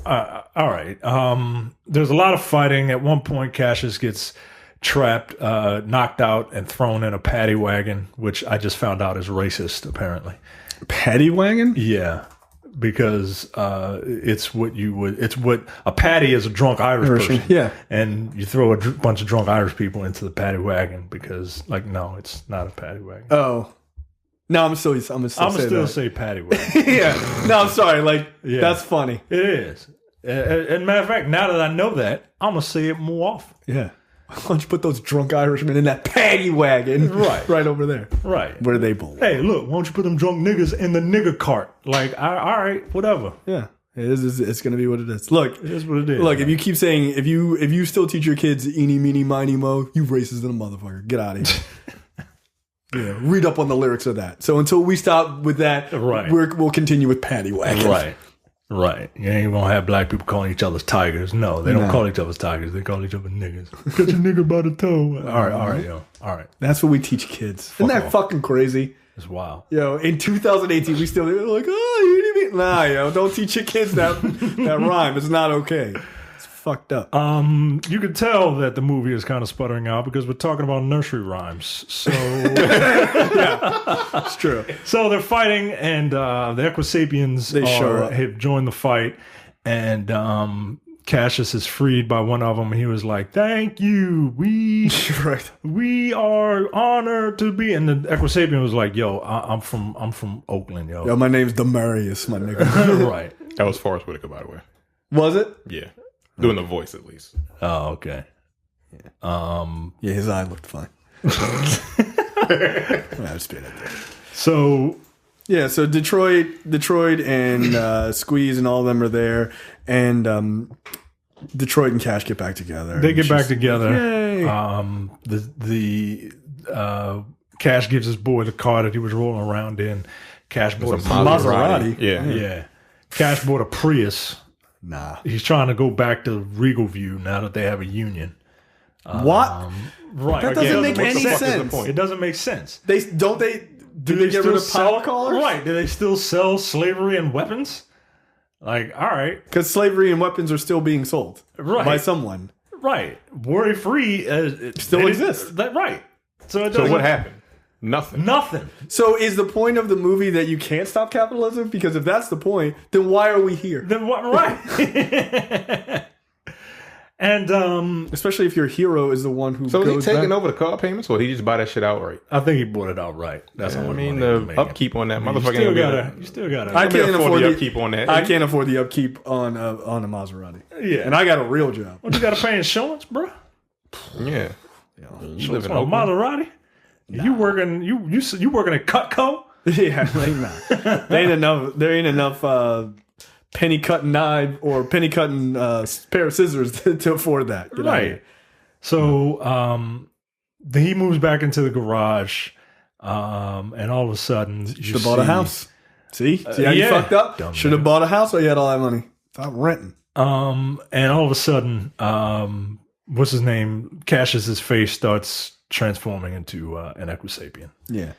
all right. There's a lot of fighting. At one point, Cassius gets trapped, knocked out, and thrown in a paddy wagon, which I just found out is racist, apparently. Paddy wagon? Yeah, because it's what a paddy is, a drunk Irish person. Yeah. And you throw a bunch of drunk Irish people into the paddy wagon because, no, it's not a paddy wagon. Oh. No, I'm still say paddy wagon. Yeah. No, I'm sorry. That's funny. It is. And matter of fact, now that I know that, I'm going to say it more often. Yeah. Why don't you put those drunk Irishmen in that paddy wagon? Right over there. Right. Where they belong. Hey, look, why don't you put them drunk niggas in the nigger cart? All right, whatever. Yeah. It's going to be what it is. Look. It is what it is. Look, if you keep saying, if you still teach your kids eeny, meeny, miny, mo, you racist than a motherfucker. Get out of here. Yeah, read up on the lyrics of that. So until we stop with that, we'll continue with paddy wagons. Right. You ain't gonna have black people calling each other tigers. No, they don't call each other tigers. They call each other niggas. Catch a nigga by the toe. All right. That's what we teach kids. Isn't that fucking crazy? It's wild. In 2018, we still like, you didn't mean. Nah, don't teach your kids that rhyme. It's not okay. It's fucked up. You could tell that the movie is kind of sputtering out because we're talking about nursery rhymes. So yeah, it's true. So they're fighting, and the Equisapiens have joined the fight, and Cassius is freed by one of them. He was like, "Thank you, we are honored to be." And the Equisapien was like, "Yo, I'm from Oakland, yo. Yo, my name's Demarius, my nigga." Right. That was Forrest Whitaker, by the way. Was it? Yeah. Doing the voice, at least. Oh, okay. Yeah, his eye looked fine. I was spitting it there. So Yeah, so Detroit and Squeeze and all of them are there, and Detroit and Cash get back together. they get back together. Yay. The Cash gives his boy the car that he was rolling around in. Cash bought a Maserati. Yeah. Yeah. Cash bought a Prius. Nah. He's trying to go back to Regal View now that they have a union. What? Right. That doesn't make any the fuck is the sense. point? It doesn't make sense. Do they get rid of power collars? Right. Do they still sell slavery and weapons? Like, all right. Because slavery and weapons are still being sold by someone. Right. Worry free Still exists. Right. So what happened? Nothing. Nothing. So is the point of the movie that you can't stop capitalism? Because if that's the point, then why are we here? Then what? Right. And Especially if your hero is the one who So is he goes taking back. over the car payments, or did he just buy that shit outright? I think he bought it outright. That's how I much mean, money he was the making. upkeep on that You motherfucker. still gotta. I can't afford the upkeep on that. I can't afford the upkeep on a Maserati. Yeah. And I got a real job. What, you got to pay insurance, bro? Yeah. You live in On a Oakland. Maserati? You working? You working at Cutco? Yeah, like nah. There ain't enough penny cutting knife or penny cutting pair of scissors to afford that. Get out of Right. here. So he moves back into the garage, and all of a sudden, you Should have bought a house. See how you yeah. fucked up? Dumb Should have bought a house while you had all that money. Stop renting. And all of a sudden, what's his name? Cash's face starts transforming into an Equisapien. Yeah.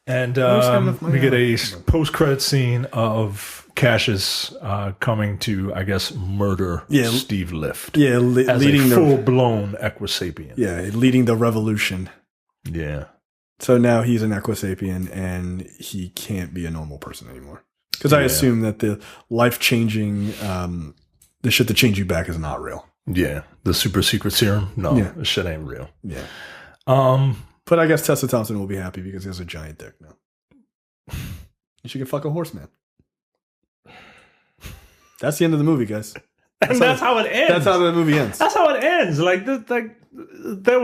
And got enough money we get on a post-credit scene of Cash's coming to, I guess, murder Steve Lift. Yeah, as leading a the full-blown Equisapien. yeah, leading the revolution. Yeah. So now he's an Equisapien and he can't be a normal person anymore. Because I assume that the life-changing, the shit that change you back is not real. Yeah. The super secret serum? No, Yeah. this shit ain't real. Yeah. But I guess Tessa Thompson will be happy because he has a giant dick now. She can fuck a horse, man. That's the end of the movie, guys. And that's how it ends. That's how the movie ends. That's how it ends. There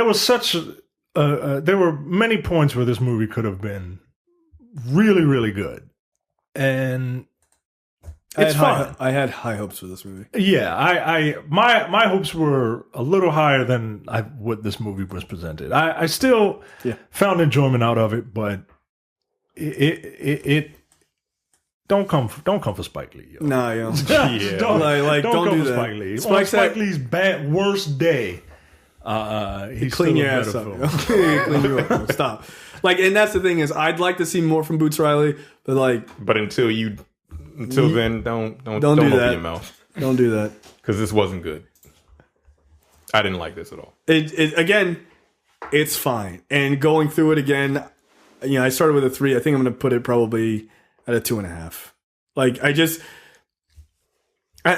was such there were many points where this movie could have been really, really good, and it's fine. I had high hopes for this movie. Yeah, my hopes were a little higher than what this movie was presented. I still found enjoyment out of it, but it don't come for Spike Lee. Yo. Nah, yo. Don't don't come do for that. Spike Lee. Spike On Spike Lee's worst day, he's Clean still your a ass better up. film. Clean you up. Stop. And that's the thing is, I'd like to see more from Boots Riley, but But until then, don't do open that. your mouth, don't do that. because this wasn't good. I didn't like this at all. Again, it's fine. And going through it again, I started with a 3. I think I'm going to put it probably at a 2.5.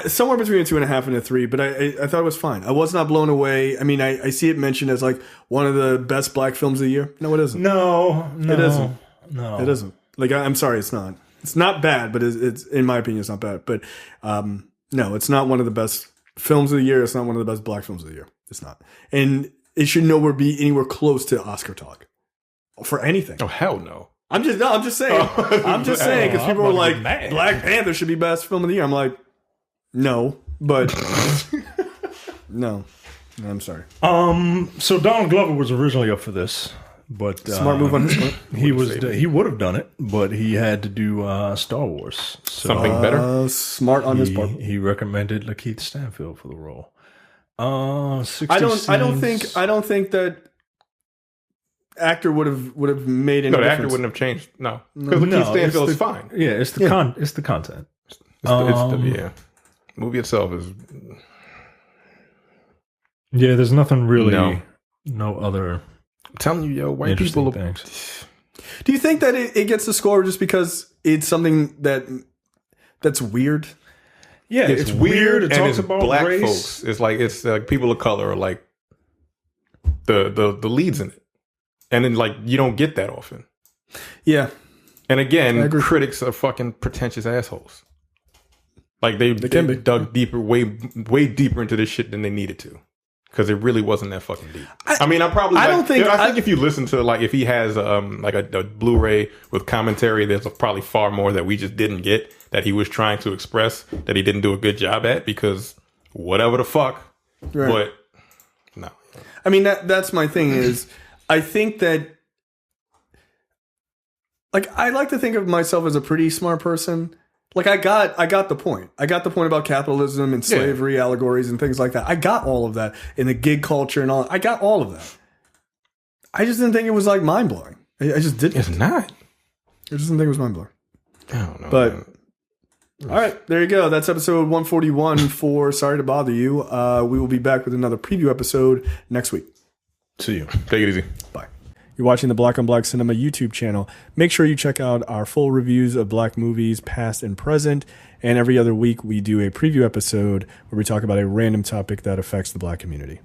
Somewhere between a 2.5 and a 3, but I thought it was fine. I was not blown away. I mean, I see it mentioned as one of the best black films of the year. No, it isn't. No, It isn't. No, It isn't. I'm sorry, it's not. It's not bad, but it's in my opinion, it's not bad. But no, it's not one of the best films of the year. It's not one of the best black films of the year. It's not, and it should nowhere be anywhere close to Oscar talk for anything. Oh hell no! I'm just saying. I'm just saying because people were like, mad. Black Panther should be best film of the year. I'm like, no, but no, I'm sorry. So Donald Glover was originally up for this, but Smart move on his part. he would have done it, but he had to do Star Wars. So Something better. Smart on his part. he recommended Lakeith Stanfield for the role. 60 I don't scenes. think that actor would have made any No, the difference. actor wouldn't have changed. No, because No, Lakeith Stanfield's it's the- fine. Yeah, it's the content. It's the movie itself is Yeah, there's nothing really. No. No other I'm telling you, yo, white interesting people. things. Do you think that it gets the score just because it's something that's weird? Yeah, It's weird It and talks it's about black race. folks. It's like people of color are like the leads in it, and then you don't get that often. Yeah. And I again, agree. critics are fucking pretentious assholes. They can be. dug deeper, way deeper into this shit than they needed to. because it really wasn't that fucking deep. I mean, I probably. I don't think. I think if you listen to like if he has like a Blu-ray with commentary, there's probably far more that we just didn't get that he was trying to express that he didn't do a good job at because whatever the fuck. Right. But no. I mean that's my thing is I think that. Like, I like to think of myself as a pretty smart person. Like, I got the point. I got the point about capitalism and slavery allegories and things like that. I got all of that in the gig culture and all. I got all of that. I just didn't think it was, like, mind-blowing. I just didn't. It's not. I just didn't think it was mind-blowing. I don't know. But, all right, there you go. That's episode 141 for Sorry to Bother You. We will be back with another preview episode next week. See you. Take it easy. Bye. You're watching the Black on Black Cinema YouTube channel. Make sure you check out our full reviews of black movies, past and present. And every other week, we do a preview episode where we talk about a random topic that affects the black community.